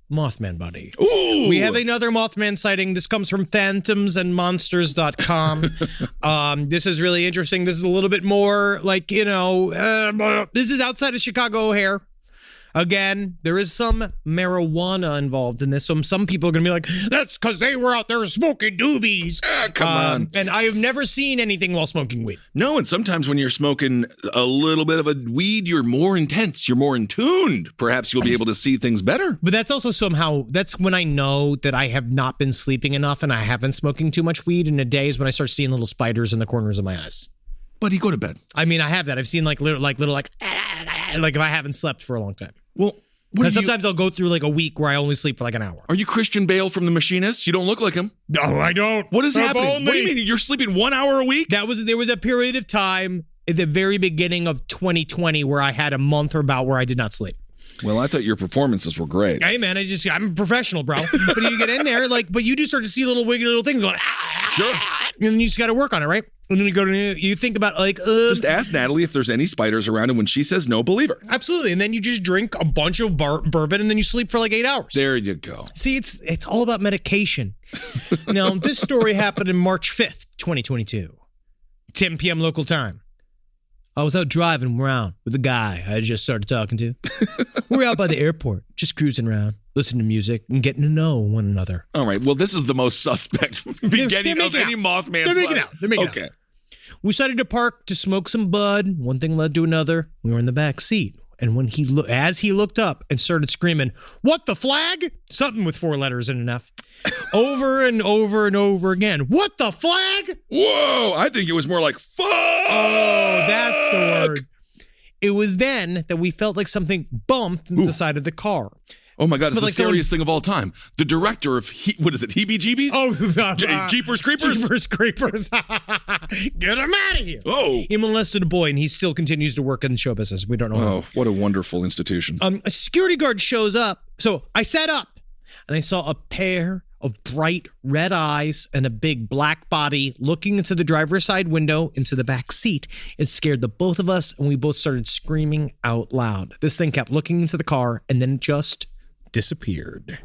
Mothman body. Ooh. We have another Mothman sighting. This comes from phantomsandmonsters.com. This is really interesting. This is a little bit more like, this is outside of Chicago O'Hare. Again, there is some marijuana involved in this. So some people are going to be like, that's because they were out there smoking doobies. Come on. And I have never seen anything while smoking weed. No, and sometimes when you're smoking a little bit of a weed, you're more intense. You're more in tuned. Perhaps you'll be able to see things better. But that's also that's when I know that I have not been sleeping enough and I have been smoking too much weed in a day is when I start seeing little spiders in the corners of my eyes. But you go to bed. I mean, I have that. I've seen like if I haven't slept for a long time. Well, because sometimes I'll go through like a week where I only sleep for like an hour. Are you Christian Bale from The Machinist? You don't look like him. No, I don't. What is happening? What do you mean? You're sleeping 1 hour a week? There was a period of time at the very beginning of 2020 where I had a month or about where I did not sleep. Well, I thought your performances were great. Hey, man, I'm a professional, bro. But you get in there, but you do start to see little wiggly little things going, sure. And then you just got to work on it, right? And then you think about just ask Natalie if there's any spiders around, and when she says no, believe her. Absolutely. And then you just drink a bunch of bourbon, and then you sleep for like 8 hours. There you go. See, it's all about medication. Now, this story happened in March 5th, 2022, 10 p.m. local time. I was out driving around with a guy I just started talking to. We're out by the airport, just cruising around, listening to music, and getting to know one another. All right. Well, this is the most suspect beginning of any Mothman. They're making out. Okay. We decided to park to smoke some bud. One thing led to another. We were in the back seat. And when as he looked up and started screaming, "What the flag?" Something with 4 letters in an F. Over and over and over again. "What the flag?" Whoa, I think it was more like, fuck. Oh, that's the word. It was then that we felt like something bumped into the side of the car. Oh my God, it's the like scariest thing of all time. The director of, what is it, Heebie-Jeebies? Oh, Jeepers Creepers? Jeepers Creepers. Get him out of here. Oh. He molested a boy, and he still continues to work in the show business. We don't know how. Oh, what a wonderful institution. A security guard shows up. So I sat up, and I saw a pair of bright red eyes and a big black body looking into the driver's side window into the back seat. It scared the both of us, and we both started screaming out loud. This thing kept looking into the car, and then just disappeared.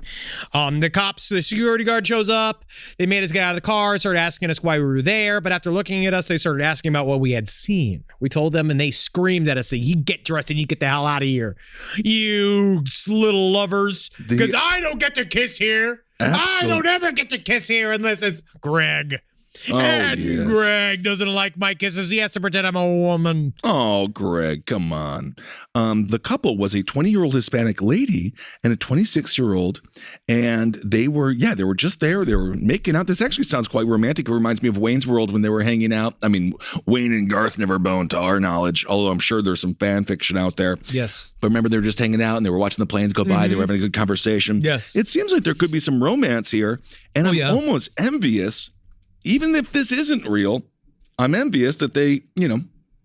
The security guard shows up. They made us get out of the car, started asking us why we were there. But after looking at us, they started asking about what we had seen. We told them, and they screamed at us, "You get dressed and you get the hell out of here, you little lovers, because I don't get to kiss here. I don't ever get to kiss here unless it's Greg." And Greg doesn't like my kisses. He has to pretend I'm a woman. Oh, Greg, come on. The couple was a 20-year-old Hispanic lady and a 26-year-old, and they were just there. They were making out. This actually sounds quite romantic. It reminds me of Wayne's World when they were hanging out. I mean, Wayne and Garth never boned to our knowledge, although I'm sure there's some fan fiction out there. Yes. But remember, they were just hanging out and they were watching the planes go by. They were having a good conversation. Yes. It seems like there could be some romance here, and I'm almost envious. Even if this isn't real, I'm envious that they,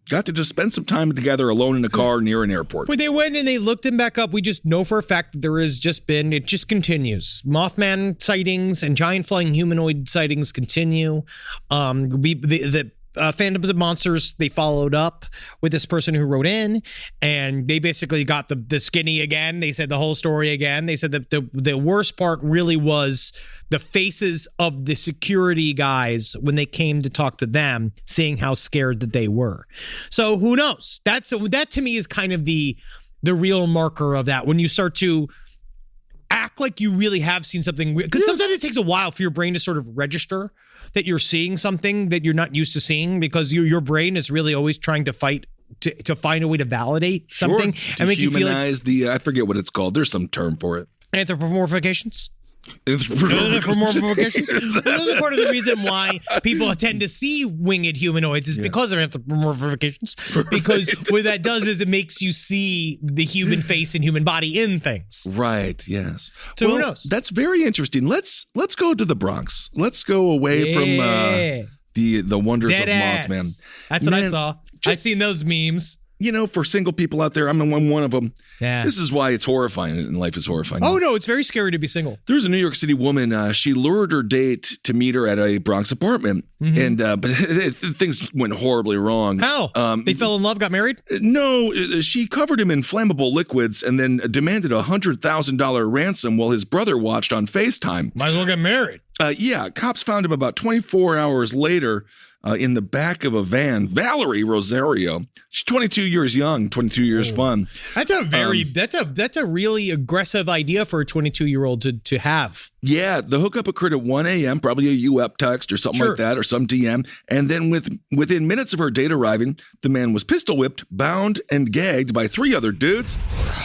got to just spend some time together alone in a car near an airport. When they went and they looked him back up, we just know for a fact that it just continues. Mothman sightings and giant flying humanoid sightings continue. The Phantoms of Monsters, they followed up with this person who wrote in, and they basically got the skinny again. They said the whole story again. They said that the worst part really was the faces of the security guys when they came to talk to them, seeing how scared that they were. So who knows? That to me is kind of the real marker of that. When you start to act like you really have seen something weird, because sometimes it takes a while for your brain to sort of register that you're seeing something that you're not used to seeing, because your brain is really always trying to fight to find a way to validate something and make you feel like I forget what it's called. There's some term for it. Anthropomorphications. Anthropomorphications. Well, those are part of the reason why people tend to see winged humanoids is because of anthropomorphications. Because what that does is it makes you see the human face and human body in things. Right. Yes. So who knows? That's very interesting. Let's go to the Bronx. Let's go away from the wonders Dead of ass. Mothman. That's what I saw. I've seen those memes. For single people out there, I'm one of them. Yeah. This is why it's horrifying and life is horrifying. Oh, no, it's very scary to be single. There's a New York City woman. She lured her date to meet her at a Bronx apartment. And but things went horribly wrong. How? They fell in love, got married? No, she covered him in flammable liquids and then demanded a $100,000 ransom while his brother watched on FaceTime. Might as well get married. Cops found him about 24 hours later in the back of a van. Valerie Rosario. She's 22 years young, 22 years fun. That's a really aggressive idea for a 22-year-old to have. Yeah, the hookup occurred at 1 a.m., probably a UP text or something like that, or some DM. And then within minutes of her date arriving, the man was pistol whipped, bound, and gagged by 3 other dudes.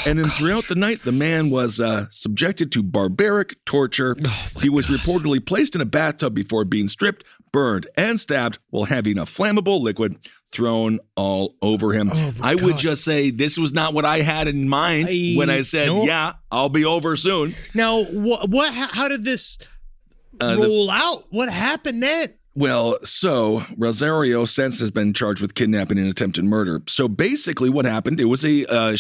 And then throughout the night, the man was subjected to barbaric torture. He was reportedly placed in a bathtub before being stripped, burned, and stabbed while having a flammable liquid thrown all over him. I would just say this was not what I had in mind when I said, I'll be over soon. Now, how did this roll out? What happened then? Well, so Rosario since has been charged with kidnapping and attempted murder. So basically what happened, it was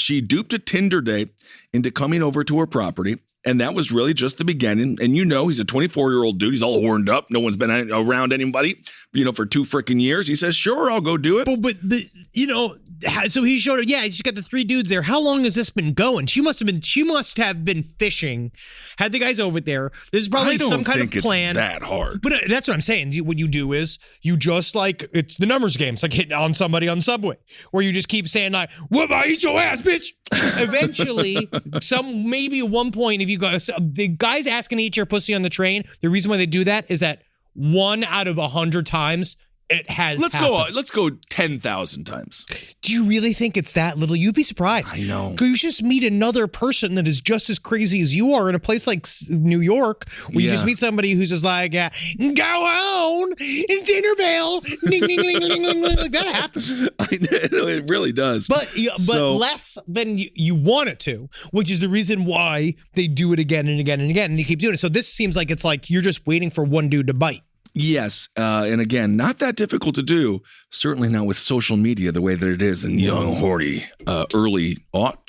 she duped a Tinder date into coming over to her property. And that was really just the beginning. And he's a 24-year-old dude. He's all horned up. No one's been around anybody, for 2 freaking years. He says, sure, I'll go do it. But so he showed her. Yeah, she's got the 3 dudes there. How long has this been going? She must have been fishing. Had the guys over there. There's probably some kind of plan. It's that hard. But that's what I'm saying. What you do is you just it's the numbers game. It's like hitting on somebody on Subway, where you just keep saying like, "What if I eat your ass, bitch?" Eventually, maybe at one point, if you go, the guys asking to eat your pussy on the train, the reason why they do that is that 1 out of 100 times it has Let's happened. Let's go 10,000 times. Do you really think it's that little? You'd be surprised. I know. Because you just meet another person that is just as crazy as you are in a place like New York, where you just meet somebody who's just like, go on, dinner bell, ding, ding, ding, ding, ding, ding. Like that happens. I know, it really does. But less than you want it to, which is the reason why they do it again and again and again, and you keep doing it. So this seems like it's like you're just waiting for one dude to bite. Yes, and again, not that difficult to do. Certainly not with social media the way that it is in young, horny, early aught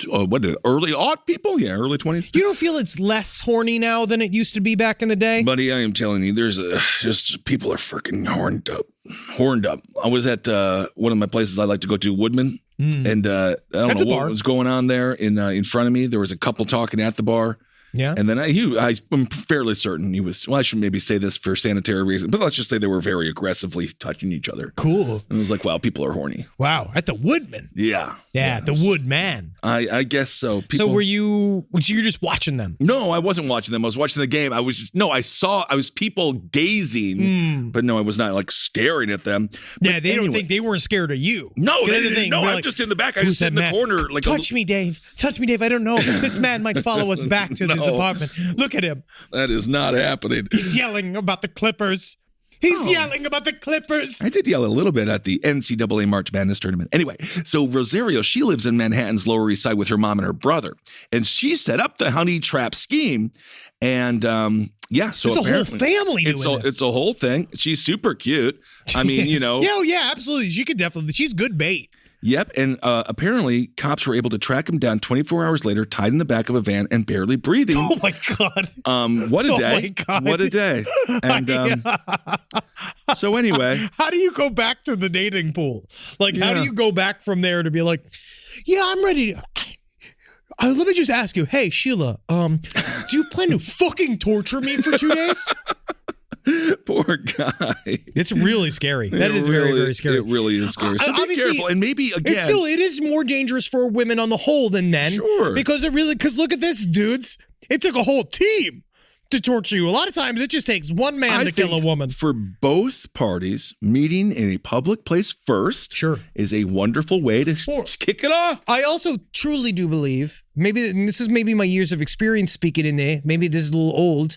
people? Yeah, early 20s. You don't feel it's less horny now than it used to be back in the day? Buddy, I am telling you, there's just people are freaking horned up. I was at one of my places I like to go to, Woodman, and I don't know what was going on there in front of me. There was a couple talking at the bar. Yeah. And then I'm fairly certain he was, well, I should maybe say this for sanitary reasons, but let's just say they were very aggressively touching each other. Cool. And it was like, wow, people are horny. Wow. At the Woodman. Yeah. Yeah, the Woodman. I guess so. So you're just watching them? No, I wasn't watching them. I was watching the game. I was people gazing, but no, I was not like staring at them. Yeah, don't think they weren't scared of you. No, they didn't. No, I'm just in the back. I just sit in the corner. Like, touch me, Dave. Touch me, Dave. I don't know. This man might follow us back to his apartment. Look at him. That is not happening. He's yelling about the Clippers. He's yelling about the Clippers. I did yell a little bit at the NCAA March Madness tournament. Anyway, so Rosario, she lives in Manhattan's Lower East Side with her mom and her brother. And she set up the honey trap scheme. And so there's a whole family doing this. It's a whole thing. She's super cute. I mean, Yeah, absolutely. She's good bait. Yep, and apparently cops were able to track him down 24 hours later, tied in the back of a van and barely breathing. Oh my God! What a day! Oh my God. What a day! And so anyway, how do you go back to the dating pool? Like, how do you go back from there to be like, yeah, I'm ready to. Let me just ask you, hey Sheila, do you plan to fucking torture me for 2 days? Poor guy. It's really scary. That is very, very scary. It really is scary. So be careful. And maybe again, it is more dangerous for women on the whole than men. Sure. Because look at this, dudes. It took a whole team to torture you. A lot of times it just takes one man to kill a woman. For both parties, meeting in a public place first is a wonderful way to kick it off. I also truly do believe, this is maybe my years of experience speaking in there, maybe this is a little old,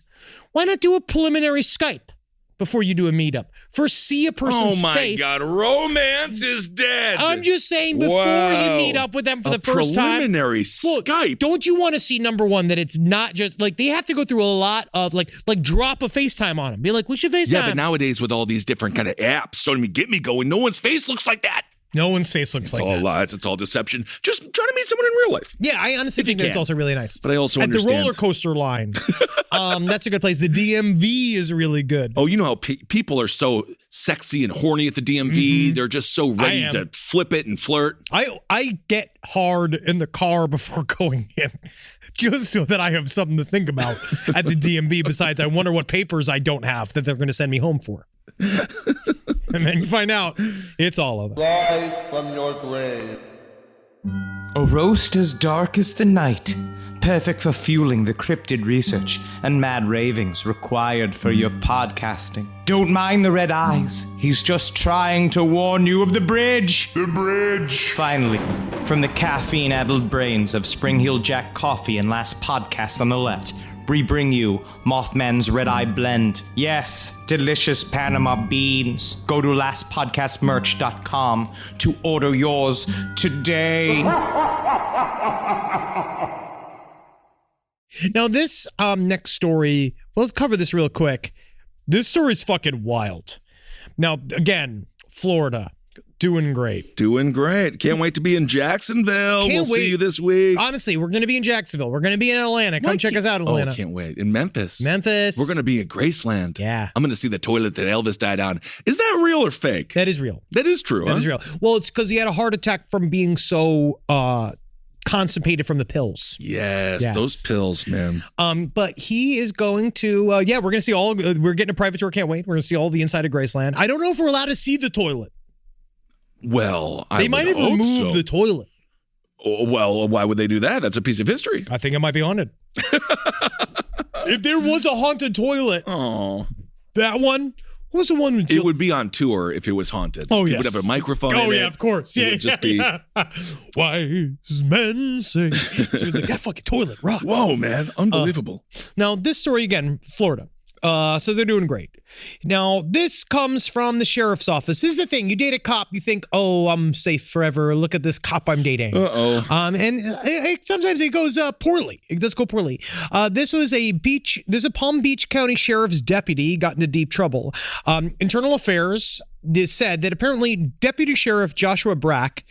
why not do a preliminary Skype before you do a meetup? First, see a person's face. Oh my God, romance is dead. I'm just saying, before you meet up with them for the first time. Preliminary Skype. Don't you want to see, number one, that it's not just like they have to go through a lot of like drop a FaceTime on them. Be like, what's your FaceTime? Yeah, but nowadays with all these different kind of apps, don't even get me going. No one's face looks like that. No one's face looks like that. It's all lies. It's all deception. Just trying to meet someone in real life. Yeah, I honestly think that's also really nice. But I also understand. At the roller coaster line. That's a good place. The DMV is really good. Oh, you know how people are so sexy and horny at the DMV. Mm-hmm. They're just so ready to flip it and flirt. I get hard in the car before going in, just so that I have something to think about at the DMV. Besides, I wonder what papers I don't have that they're going to send me home for. And then you find out it's all of it. Rise from your grave. A roast as dark as the night, perfect for fueling the cryptid research and mad ravings required for your podcasting. Don't mind the red eyes, he's just trying to warn you of the bridge. The bridge. Finally, from the caffeine-addled brains of Spring Hill Jack Coffee and Last Podcast on the Left, we bring you Mothman's Red Eye Blend. Yes, delicious Panama beans. Go to lastpodcastmerch.com to order yours today. Now this next story, we'll cover this real quick. This story's fucking wild. Now, again, Florida. Doing great. Doing great. Can't wait to be in Jacksonville. We'll see you this week. Honestly, we're going to be in Jacksonville. We're going to be in Atlanta. Come check us out, Atlanta. Oh, can't wait. In Memphis. We're going to be at Graceland. Yeah. I'm going to see the toilet that Elvis died on. Is that real or fake? That is real. That is true, That is real. Well, it's because he had a heart attack from being so constipated from the pills. Yes, those pills, man. But he is going to, we're going to see we're getting a private tour. Can't wait. We're going to see all the inside of Graceland. I don't know if we're allowed to see the toilet. Well, they might have removed the toilet. Oh, well, why would they do that? That's a piece of history. I think it might be haunted. If there was a haunted toilet, that one What was the one with It would be on tour if it was haunted. Oh, It yes. would have a microphone in Oh, it. yeah, of course. It Yeah, would just be... Wise men say... that fucking toilet rocks. Whoa, man. Unbelievable. Now, this story, again, Florida. So they're doing great. Now, this comes from the sheriff's office. This is the thing. You date a cop, you think, oh, I'm safe forever. Look at this cop I'm dating. Uh-oh. And sometimes it goes poorly. It does go poorly. This was a Palm Beach County Sheriff's deputy got into deep trouble. Internal Affairs said that apparently Deputy Sheriff Joshua Brack,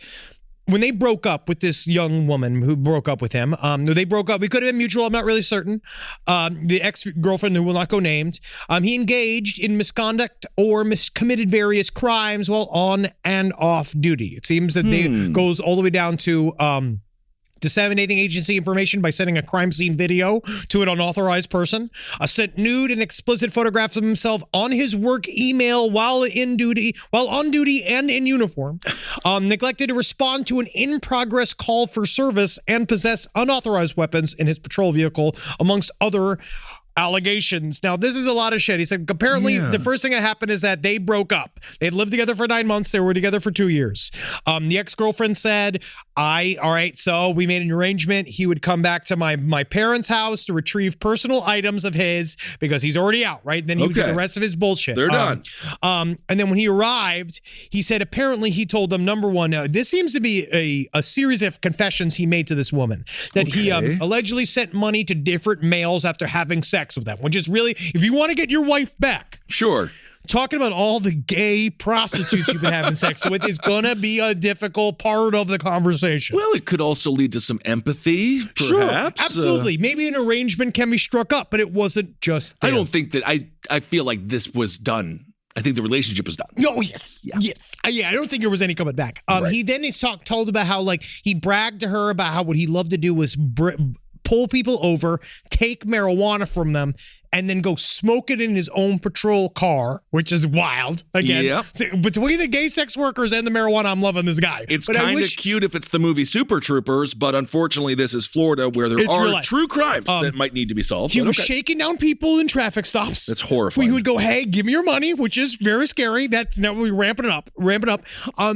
when they broke up with this young woman who broke up with him, they broke up. We could have been mutual. I'm not really certain. The ex-girlfriend who will not go named, he engaged in misconduct or committed various crimes while on and off duty. It seems that they goes all the way down to disseminating agency information by sending a crime scene video to an unauthorized person, sent nude and explicit photographs of himself on his work email while on duty and in uniform, neglected to respond to an in-progress call for service, and possess unauthorized weapons in his patrol vehicle, amongst other allegations. Now, this is a lot of shit. He said, apparently, the first thing that happened is that they broke up. They'd lived together for 9 months. They were together for 2 years. The ex-girlfriend said, all right, so we made an arrangement. He would come back to my parents' house to retrieve personal items of his because he's already out, right? And then he would get the rest of his bullshit. They're done. And then when he arrived, he said, apparently he told them, number one, this seems to be a series of confessions he made to this woman, that he allegedly sent money to different males after having sex with them, which is really, if you want to get your wife back. Sure. Talking about all the gay prostitutes you've been having sex with is going to be a difficult part of the conversation. Well, it could also lead to some empathy, perhaps. Sure, absolutely. Maybe an arrangement can be struck up, but it wasn't just them. I don't think that, I feel like this was done. I think the relationship was done. Oh, yes. Yeah. Yes. Yeah, I don't think there was any coming back. Right. He then told about how, like, he bragged to her about how what he loved to do was pull people over, take marijuana from them, and then go smoke it in his own patrol car, which is wild. Again, between the gay sex workers and the marijuana, I'm loving this guy. It's kind of cute if it's the movie Super Troopers, but unfortunately this is Florida where there are true crimes that might need to be solved. He was shaking down people in traffic stops. That's horrifying. We would go, hey, give me your money, which is very scary. That's now we're ramping it up.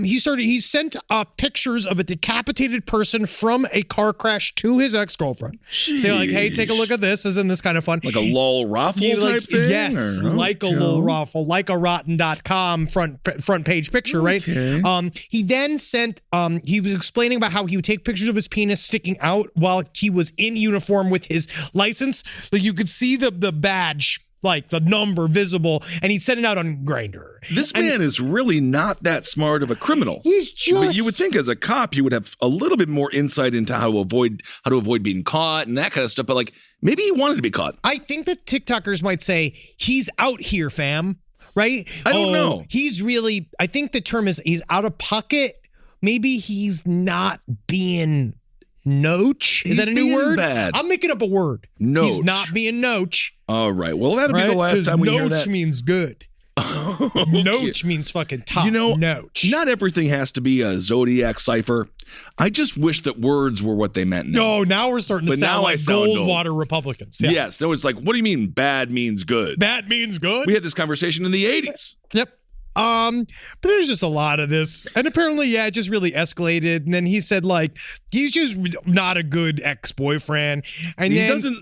He sent pictures of a decapitated person from a car crash to his ex-girlfriend. Say like, hey, take a look at this. Isn't this kind of fun? Like a lol raffle type thing? Yes, like a lol raffle, like a rotten.com front page picture, right? He then sent, he was explaining about how he would take pictures of his penis sticking out while he was in uniform with his license. Like you could see the badge, like the number visible, and he'd send it out on Grindr. This man is really not that smart of a criminal. He's just... But you would think as a cop, you would have a little bit more insight into how to avoid being caught and that kind of stuff. But like, maybe he wanted to be caught. I think that TikTokers might say, he's out here, fam. Right? I don't know. He's really, I think the term is he's out of pocket. Maybe he's not being noach. Is that a new word? Bad. I'm making up a word. Noach. He's not being noach. All right. Well, that'll be the last time we hear that. Noach means good. Noach means fucking top. Noach. Not everything has to be a zodiac cipher. I just wish that words were what they meant. No, now we're starting to sound like Goldwater Republicans. Yeah. Yes. That was like, what do you mean bad means good? Bad means good? We had this conversation in the 80s. Yep. But there's just a lot of this. And apparently, it just really escalated. And then he said, like, he's just not a good ex-boyfriend. And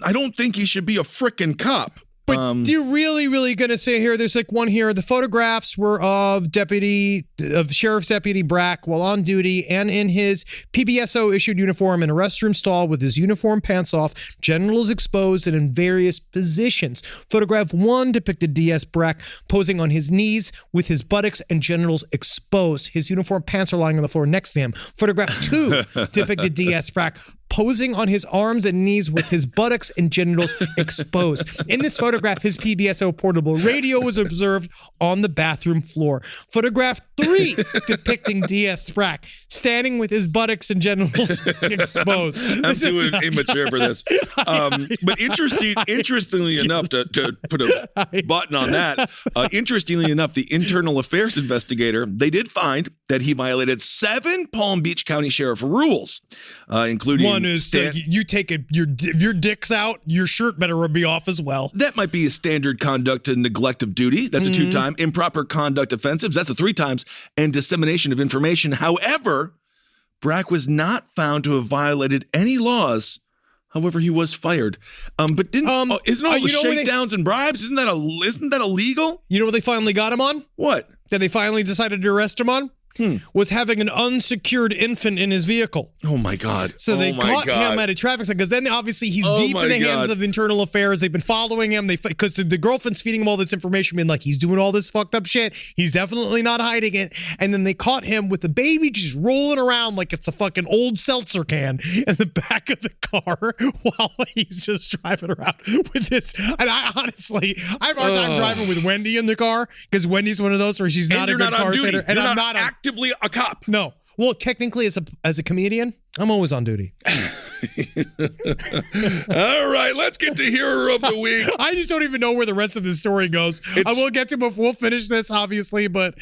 I don't think he should be a frickin' cop. But you're really going to say here, there's like one here. The photographs were of Sheriff's Deputy Brack while on duty and in his PBSO issued uniform in a restroom stall with his uniform pants off, genitals exposed and in various positions. Photograph 1 depicted DS Brack posing on his knees with his buttocks and genitals exposed. His uniform pants are lying on the floor next to him. Photograph 2 depicted DS Brack posing on his arms and knees with his buttocks and genitals exposed. In this photograph, his PBSO portable radio was observed on the bathroom floor. Photograph 3 depicting DS Brack standing with his buttocks and genitals exposed. I'm too immature for this. But interestingly enough, to put a button on that, interestingly enough, the Internal Affairs investigator, they did find that he violated 7 Palm Beach County Sheriff rules, including one is you take it. If your dick's out, your shirt better be off as well. That might be a standard conduct and neglect of duty. That's a 2-time. Improper conduct offensives. That's a 3 times. And dissemination of information. However, Brack was not found to have violated any laws. However, he was fired. But isn't all the shakedowns and bribes? Isn't that illegal? You know what they finally got him on? What? That they finally decided to arrest him on? Was having an unsecured infant in his vehicle. Oh my God. So they caught him at a traffic stop because then obviously he's deep in the hands of internal affairs. They've been following him. Because the girlfriend's feeding him all this information, being like, he's doing all this fucked up shit. He's definitely not hiding it. And then they caught him with the baby just rolling around like it's a fucking old seltzer can in the back of the car while he's just driving around with this. And I honestly, I have a hard time driving with Wendy in the car because Wendy's one of those where she's not a good car sitter. And I'm not actively a cop. No. Well, technically, as a comedian, I'm always on duty. All right, let's get to Hero of the Week. I just don't even know where the rest of the story goes. I will get to it before we'll finish this, obviously, but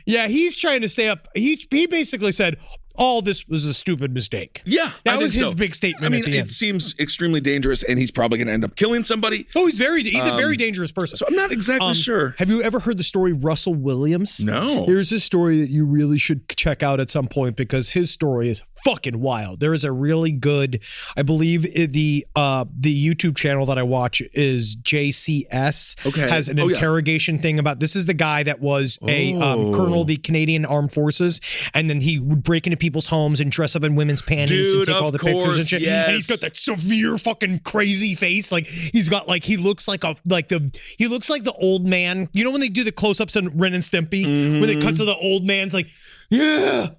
yeah, he's trying to stay up. He basically said, all this was a stupid mistake. Yeah, that was his big statement. I mean, it seems extremely dangerous, and he's probably going to end up killing somebody. Oh, he's a very dangerous person. So I'm not exactly sure. Have you ever heard the story Russell Williams? No. There's a story that you really should check out at some point because his story is fucking wild. There is a really good, I believe the YouTube channel that I watch is JCS. Okay. Has an interrogation thing about, this is the guy that was a colonel of the Canadian Armed Forces, and then he would break into people's homes and dress up in women's panties and take all the pictures and shit. Yes. And he's got that severe fucking crazy face. Like he's got he looks like the old man. You know when they do the close-ups on Ren and Stimpy? When they cut to the old man's like, yeah,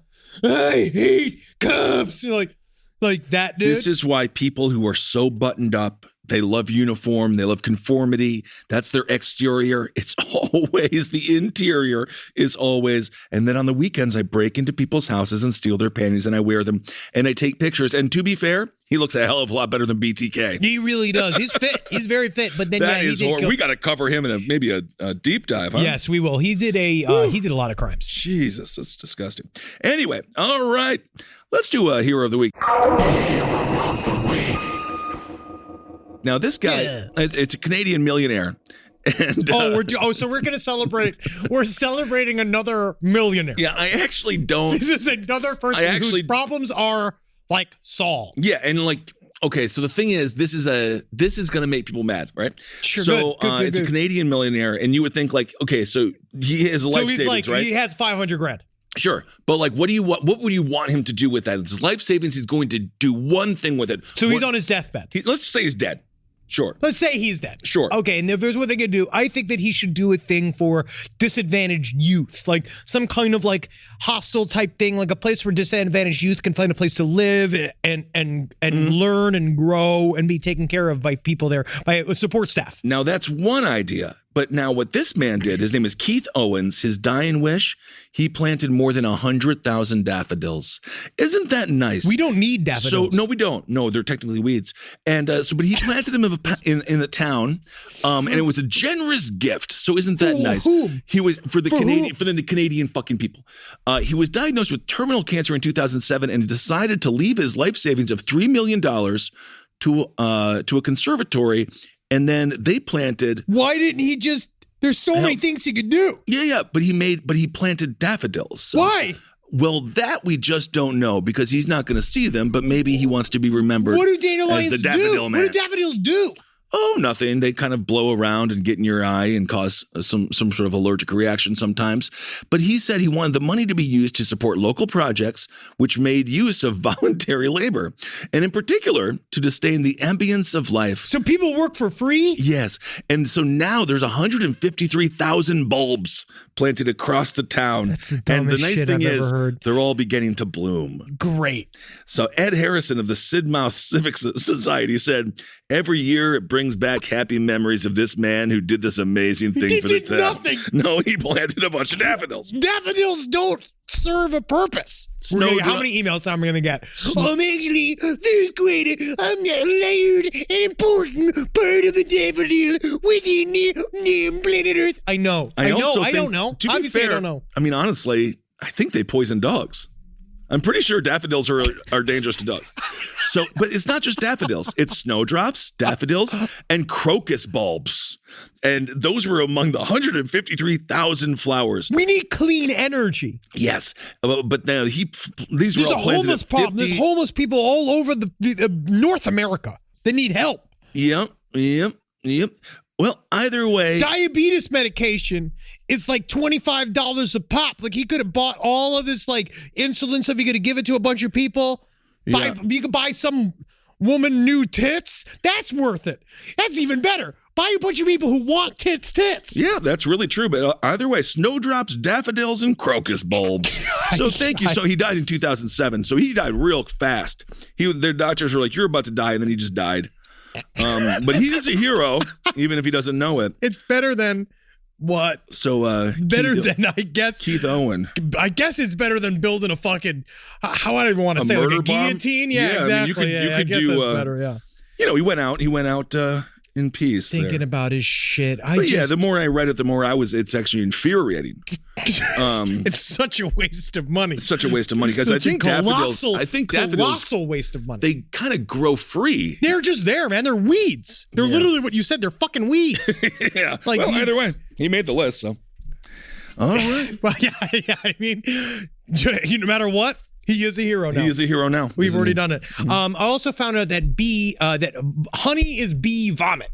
I hate cops. Like that dude. This is why people who are so buttoned up, they love uniform, they love conformity. That's their exterior. It's always the interior is always. And then on the weekends, I break into people's houses and steal their panties and I wear them and I take pictures. And to be fair, he looks a hell of a lot better than BTK. He really does. He's fit. He's very fit. But then we got to cover him in maybe a deep dive. Huh? Yes, we will. He did a lot of crimes. Jesus, that's disgusting. Anyway, all right, let's do a Hero of the Week. Now, this guy, it's a Canadian millionaire. And, so we're going to celebrate. We're celebrating another millionaire. Yeah, I actually don't. This is another person whose problems are solved. Yeah, and okay, so the thing is, this is going to make people mad, right? Sure. So good, it's a Canadian millionaire, and you would think okay, so he has life savings, right? He has $500,000. Sure, but what do you want? What would you want him to do with that? It's his life savings. He's going to do one thing with it. So he's on his deathbed. Let's say he's dead. Sure. Let's say he's dead. Sure. Okay, and if there's what they could do, I think that he should do a thing for disadvantaged youth, like some kind of hostel type thing, like a place where disadvantaged youth can find a place to live and learn and grow and be taken care of by people there, by support staff. Now that's one idea. But now what this man did, his name is Keith Owens, his dying wish, he planted more than 100,000 daffodils. Isn't that nice? We don't need daffodils. No, we don't. No, they're technically weeds. And but he planted them in the town, and it was a generous gift. So isn't that nice? Whom? He was for the Canadian fucking people. He was diagnosed with terminal cancer in 2007 and decided to leave his life savings of $3 million to a conservatory. And then they planted. Why didn't he just? There's so many things he could do. Yeah. But he planted daffodils. So. Why? Well, that we just don't know because he's not going to see them. But maybe he wants to be remembered. What do dandelions as the daffodil man. What do daffodils do? Oh, nothing. They kind of blow around and get in your eye and cause some sort of allergic reaction sometimes. But he said he wanted the money to be used to support local projects which made use of voluntary labor, and in particular to sustain the ambience of life. So people work for free? Yes. And so now there's 153,000 bulbs planted across the town. That's the dumbest shit I've ever heard. They're all beginning to bloom. Great. So Ed Harrison of the Sidmouth Civic Society said, every year it brings back happy memories of this man who did this amazing thing for the town. Nothing. No, he planted a bunch of daffodils. Daffodils don't serve a purpose. How many emails am I going to get? Actually, there's quite a layered and important part of the daffodil within the planet Earth. I know. I don't know. To Obviously, be fair, I don't know. I mean, honestly, I think they poison dogs. I'm pretty sure daffodils are dangerous to dogs. So, but it's not just daffodils. It's snowdrops, daffodils, and crocus bulbs. And those were among the 153,000 flowers. We need clean energy. Yes. But now these were There's all a planted homeless at problem. 50. There's homeless people all over the North America that need help. Yep. Well, either way. Diabetes medication is like $25 a pop. Like he could have bought all of this like insulin stuff. He could have given it to a bunch of people. Yeah. You could buy some woman new tits. That's worth it. That's even better. Buy a bunch of people who want tits. Yeah, that's really true. But either way, snowdrops, daffodils, and crocus bulbs. So thank you. So he died in 2007. So he died real fast. Their doctors were like, "You're about to die," and then he just died. But he is a hero, even if he doesn't know it. It's better than what? So better than I guess Keith Owen. I guess it's better than building a fucking how I don't want to say like murder a bomb? guillotine. Yeah, Yeah, I mean, exactly. you could I guess do, that's better. Yeah. You know, he went out in peace. Thinking there. about his shit. Yeah, the more I read it, the more it's actually infuriating. It's such a waste of money. It's such a waste of money because I think daffodils. Colossal waste of money. They kind of grow free. They're just there, man. They're weeds. They're literally what you said. They're fucking weeds. Yeah. Like well, either way, he made the list. So, all right. Well, yeah. I mean, no matter what, he is a hero now. He is a hero now. We've already done it. I also found out that that honey is bee vomit.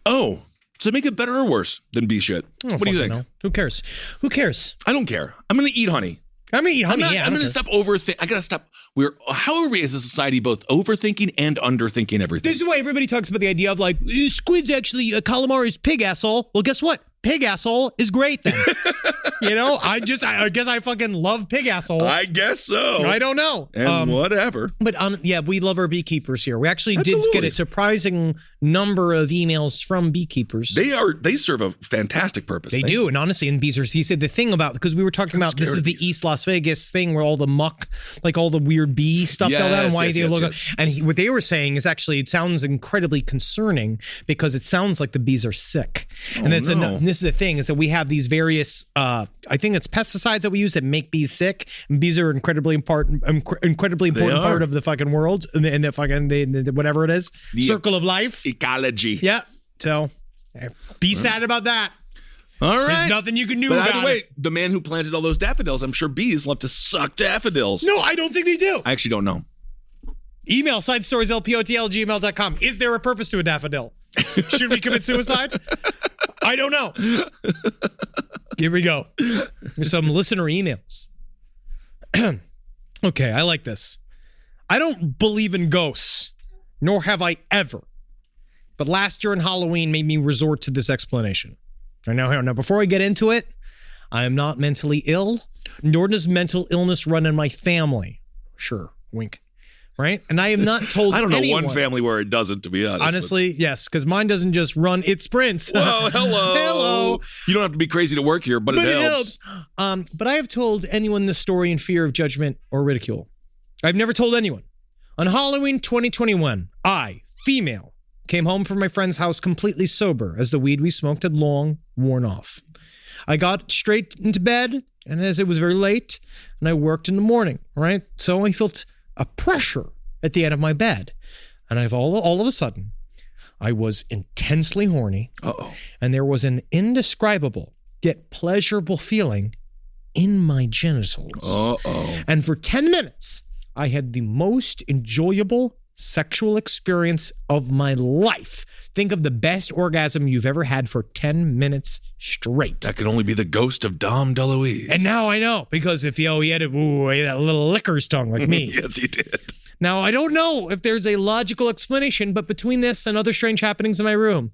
Oh, so make it better or worse than bee shit? What do you think? Know. Who cares? I don't care. I'm going to eat honey. I'm going to eat honey. I'm going to stop overthinking. I got to stop. How are we as a society both overthinking and underthinking everything? This is why everybody talks about the idea of like, squid's actually, calamari's pig asshole. Well, guess what? Pig asshole is great then. You know, I guess I fucking love pig asshole. I guess so. I don't know. And whatever. But we love our beekeepers here. We actually did get a surprising number of emails from beekeepers. They serve a fantastic purpose. They do. And honestly, in bees he said the thing about, because we were talking about this is the East Las Vegas thing where all the muck, like all the weird bee stuff fell down and why they look. And what they were saying is actually it sounds incredibly concerning because it sounds like the bees are sick. And this is the thing is that we have these various I think it's pesticides that we use that make bees sick. And bees are incredibly important part of the fucking world and the fucking whatever it is, circle of life, ecology. Yeah. So be sad about that. All right. There's nothing you can do about it. The man who planted all those daffodils, I'm sure bees love to suck daffodils. No, I don't think they do. I actually don't know. Email sidestorieslpotl@gmail.com. Is there a purpose to a daffodil? Should we commit suicide? I don't know. Here we go. Here's some listener emails. Okay, I like this. I don't believe in ghosts, nor have I ever. But last year on Halloween made me resort to this explanation. Now, before I get into it, I am not mentally ill, nor does mental illness run in my family. Sure, wink. Right? And I have not told I don't know anyone. one family where it doesn't, to be honest. Honestly, yes, because mine doesn't just run, it sprints. Whoa, hello. Hello. You don't have to be crazy to work here, but it helps. But I have told anyone this story in fear of judgment or ridicule. I've never told anyone. On Halloween 2021, I, female, came home from my friend's house completely sober as the weed we smoked had long worn off. I got straight into bed, and as it was very late, and I worked in the morning, right? So I felt a pressure at the end of my bed. And I've all of a sudden, I was intensely horny. Uh-oh. And there was an indescribable yet pleasurable feeling in my genitals. Uh-oh. And for 10 minutes, I had the most enjoyable sexual experience of my life. Think of the best orgasm you've ever had for 10 minutes straight. That could only be the ghost of Dom DeLuise. And now I know, because if he had that little licker's tongue like me. Yes, he did. Now, I don't know if there's a logical explanation, but between this and other strange happenings in my room,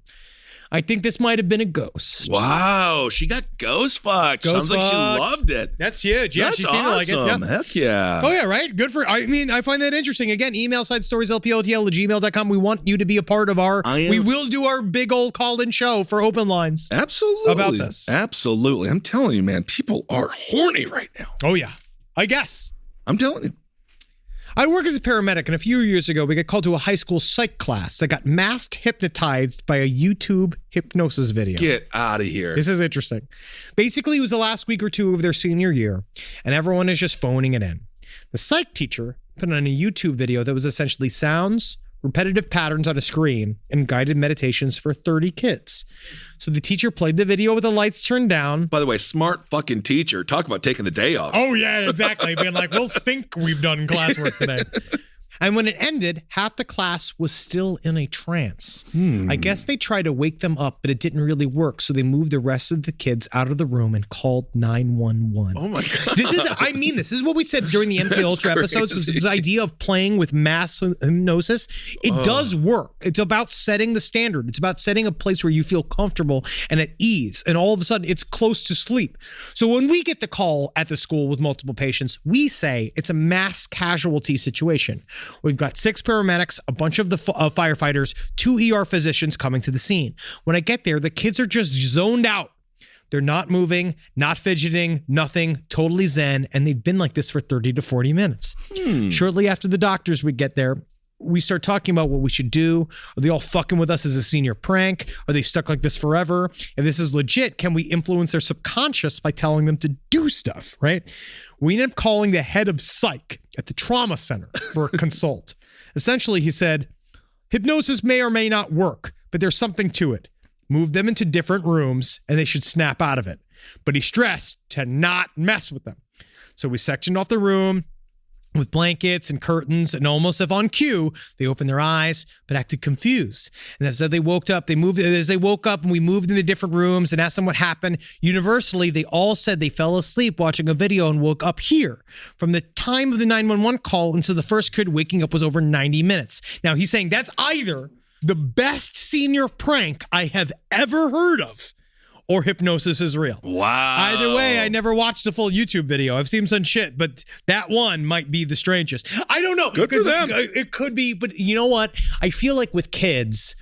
I think this might have been a ghost. Wow, she got ghost fucked. Sounds like she loved it. That's huge. Yeah, That's she seemed to like it. Yeah. Heck yeah. Oh, yeah, right? Good for, I mean, I find that interesting. Again, email sidestorieslpotl@gmail.com. We want you to be a part of our, we will do our big old call-in show for open lines. Absolutely. About this. Absolutely. I'm telling you, man, people are horny right now. Oh, yeah. I guess. I'm telling you. I work as a paramedic, and a few years ago, we got called to a high school psych class that got mass hypnotized by a YouTube hypnosis video. Get out of here. This is interesting. Basically, it was the last week or two of their senior year, and everyone is just phoning it in. The psych teacher put on a YouTube video that was essentially sounds, repetitive patterns on a screen, and guided meditations for 30 kids. So the teacher played the video with the lights turned down. By the way, smart fucking teacher. Talk about taking the day off. Oh, yeah, exactly. Being like, we'll think we've done classwork today. And when it ended, half the class was still in a trance. I guess they tried to wake them up, but it didn't really work. So they moved the rest of the kids out of the room and called 911. Oh my God. This is what we said during the MK Ultra episodes, was this idea of playing with mass hypnosis. It does work. It's about setting the standard. It's about setting a place where you feel comfortable and at ease. And all of a sudden, it's close to sleep. So when we get the call at the school with multiple patients, we say it's a mass casualty situation. We've got 6 paramedics, a bunch of the firefighters, 2 ER physicians coming to the scene. When I get there, the kids are just zoned out. They're not moving, not fidgeting, nothing, totally zen, and they've been like this for 30 to 40 minutes. Shortly after the doctors would get there, we start talking about what we should do. Are they all fucking with us as a senior prank? Are they stuck like this forever? If this is legit, can we influence their subconscious by telling them to do stuff, right? We ended up calling the head of psych at the trauma center for a consult. Essentially, he said, hypnosis may or may not work, but there's something to it. Move them into different rooms and they should snap out of it. But he stressed to not mess with them. So we sectioned off the room with blankets and curtains, and almost if on cue, they opened their eyes, but acted confused. And as they woke up, and we moved into different rooms and asked them what happened. Universally, they all said they fell asleep watching a video and woke up here. From the time of the 911 call until the first kid waking up was over 90 minutes. Now, he's saying that's either the best senior prank I have ever heard of, or hypnosis is real. Wow. Either way, I never watched the full YouTube video. I've seen some shit, but that one might be the strangest. I don't know. Good for them. It could be, but you know what? I feel like with kids,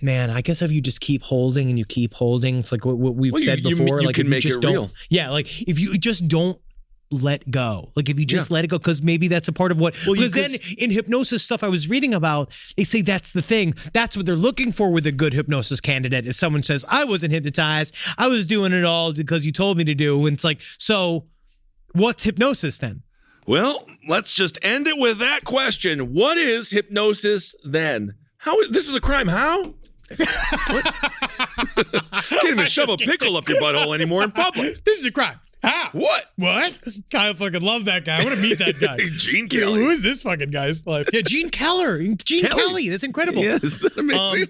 man, I guess if you just keep holding and you keep holding, it's like what we've said before. You like can if make you just it don't, real. Yeah, like if you just don't let go. Like if you just let it go, because maybe that's a part of what, because then in hypnosis stuff I was reading about, they say that's the thing. That's what they're looking for with a good hypnosis candidate, is someone says, I wasn't hypnotized. I was doing it all because you told me to do. And it's like, so what's hypnosis then? Well, let's just end it with that question. What is hypnosis then? This is a crime. How? Can't even shove a pickle up your butthole anymore in public. This is a crime. How? What? I fucking love that guy. I want to meet that guy. Gene Kelly. Who is this fucking guy's life? Yeah, Gene Keller. Gene Kelly. That's incredible. Yeah, isn't that amazing?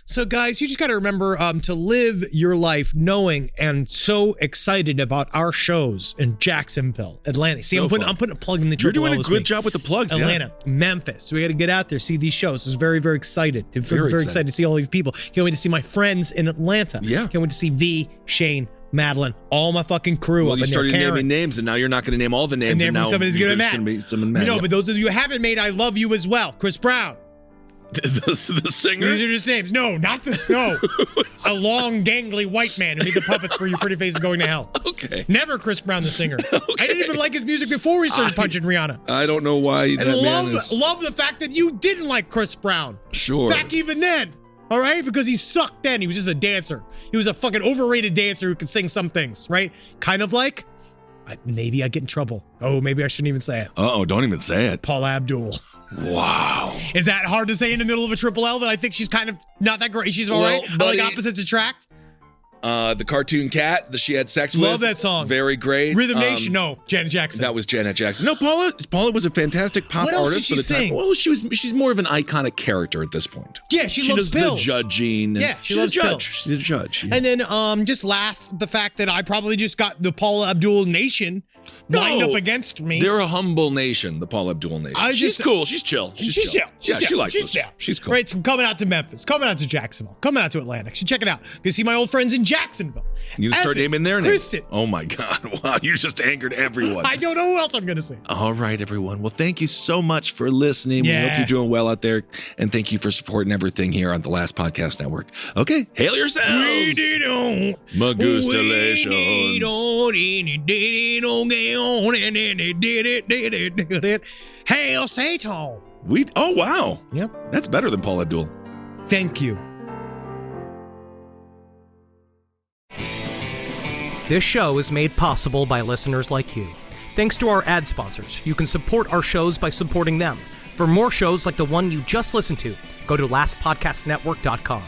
So guys, you just got to remember to live your life knowing and so excited about our shows in Jacksonville, Atlanta. See, I'm putting a plug in the triple. You're doing a good job with the plugs. Atlanta, Memphis. We got to get out there, see these shows. I was very, very excited. Very excited to see all these people. Can't wait to see my friends in Atlanta. Yeah. Can't wait to see V, Shane, Madeline, all my fucking crew. Well, you started naming names, and now you're not going to name all the names. And now somebody's going to be mad. No, but those of you who haven't made, I love you as well. Chris Brown. The singer? These are just names. No, not this. No. A long, gangly white man who made the puppets for Your Pretty Face is Going to Hell. Okay. Never Chris Brown, the singer. Okay. I didn't even like his music before he started punching Rihanna. I don't know why. And love the fact that you didn't like Chris Brown. Sure. Back even then. All right? Because he sucked then. He was just a dancer. He was a fucking overrated dancer who could sing some things, right? Kind of like, maybe I get in trouble. Oh, maybe I shouldn't even say it. Uh-oh, don't even say it. Paula Abdul. Wow. Is that hard to say in the middle of a triple L that I think she's kind of not that great? She's all right. Buddy, I like opposites attract. The cartoon cat that she had sex with. Love that song. Very great. Rhythm Nation. No, Janet Jackson. That was Janet Jackson. No, Paula was a fantastic pop what else artist did she for the sing? time. Well, she's more of an iconic character at this point. Yeah, she loves does pills. The judging. Yeah, she loves pills. She's a judge. Yeah. And then just laugh the fact that I probably just got the Paula Abdul Nation lined up against me. They're a humble nation, the Paula Abdul Nation. She's cool. She's chill. She's chill. Yeah, she likes us. She's cool. Right, so coming out to Memphis, coming out to Jacksonville, coming out to Atlanta. You should check it out. You can see my old friends in Jacksonville. You start naming their names. Kristen. Oh my God. Wow, you just angered everyone. I don't know who else I'm going to say. All right, everyone. Well, thank you so much for listening. Yeah. We hope you're doing well out there. And thank you for supporting everything here on the Last Podcast Network. Okay, hail yourselves. Magustalations. Hail Satan. Oh, wow. Yep. That's better than Paula Abdul. Thank you. This show is made possible by listeners like you. Thanks to our ad sponsors. You can support our shows by supporting them. For more shows like the one you just listened to, go to lastpodcastnetwork.com.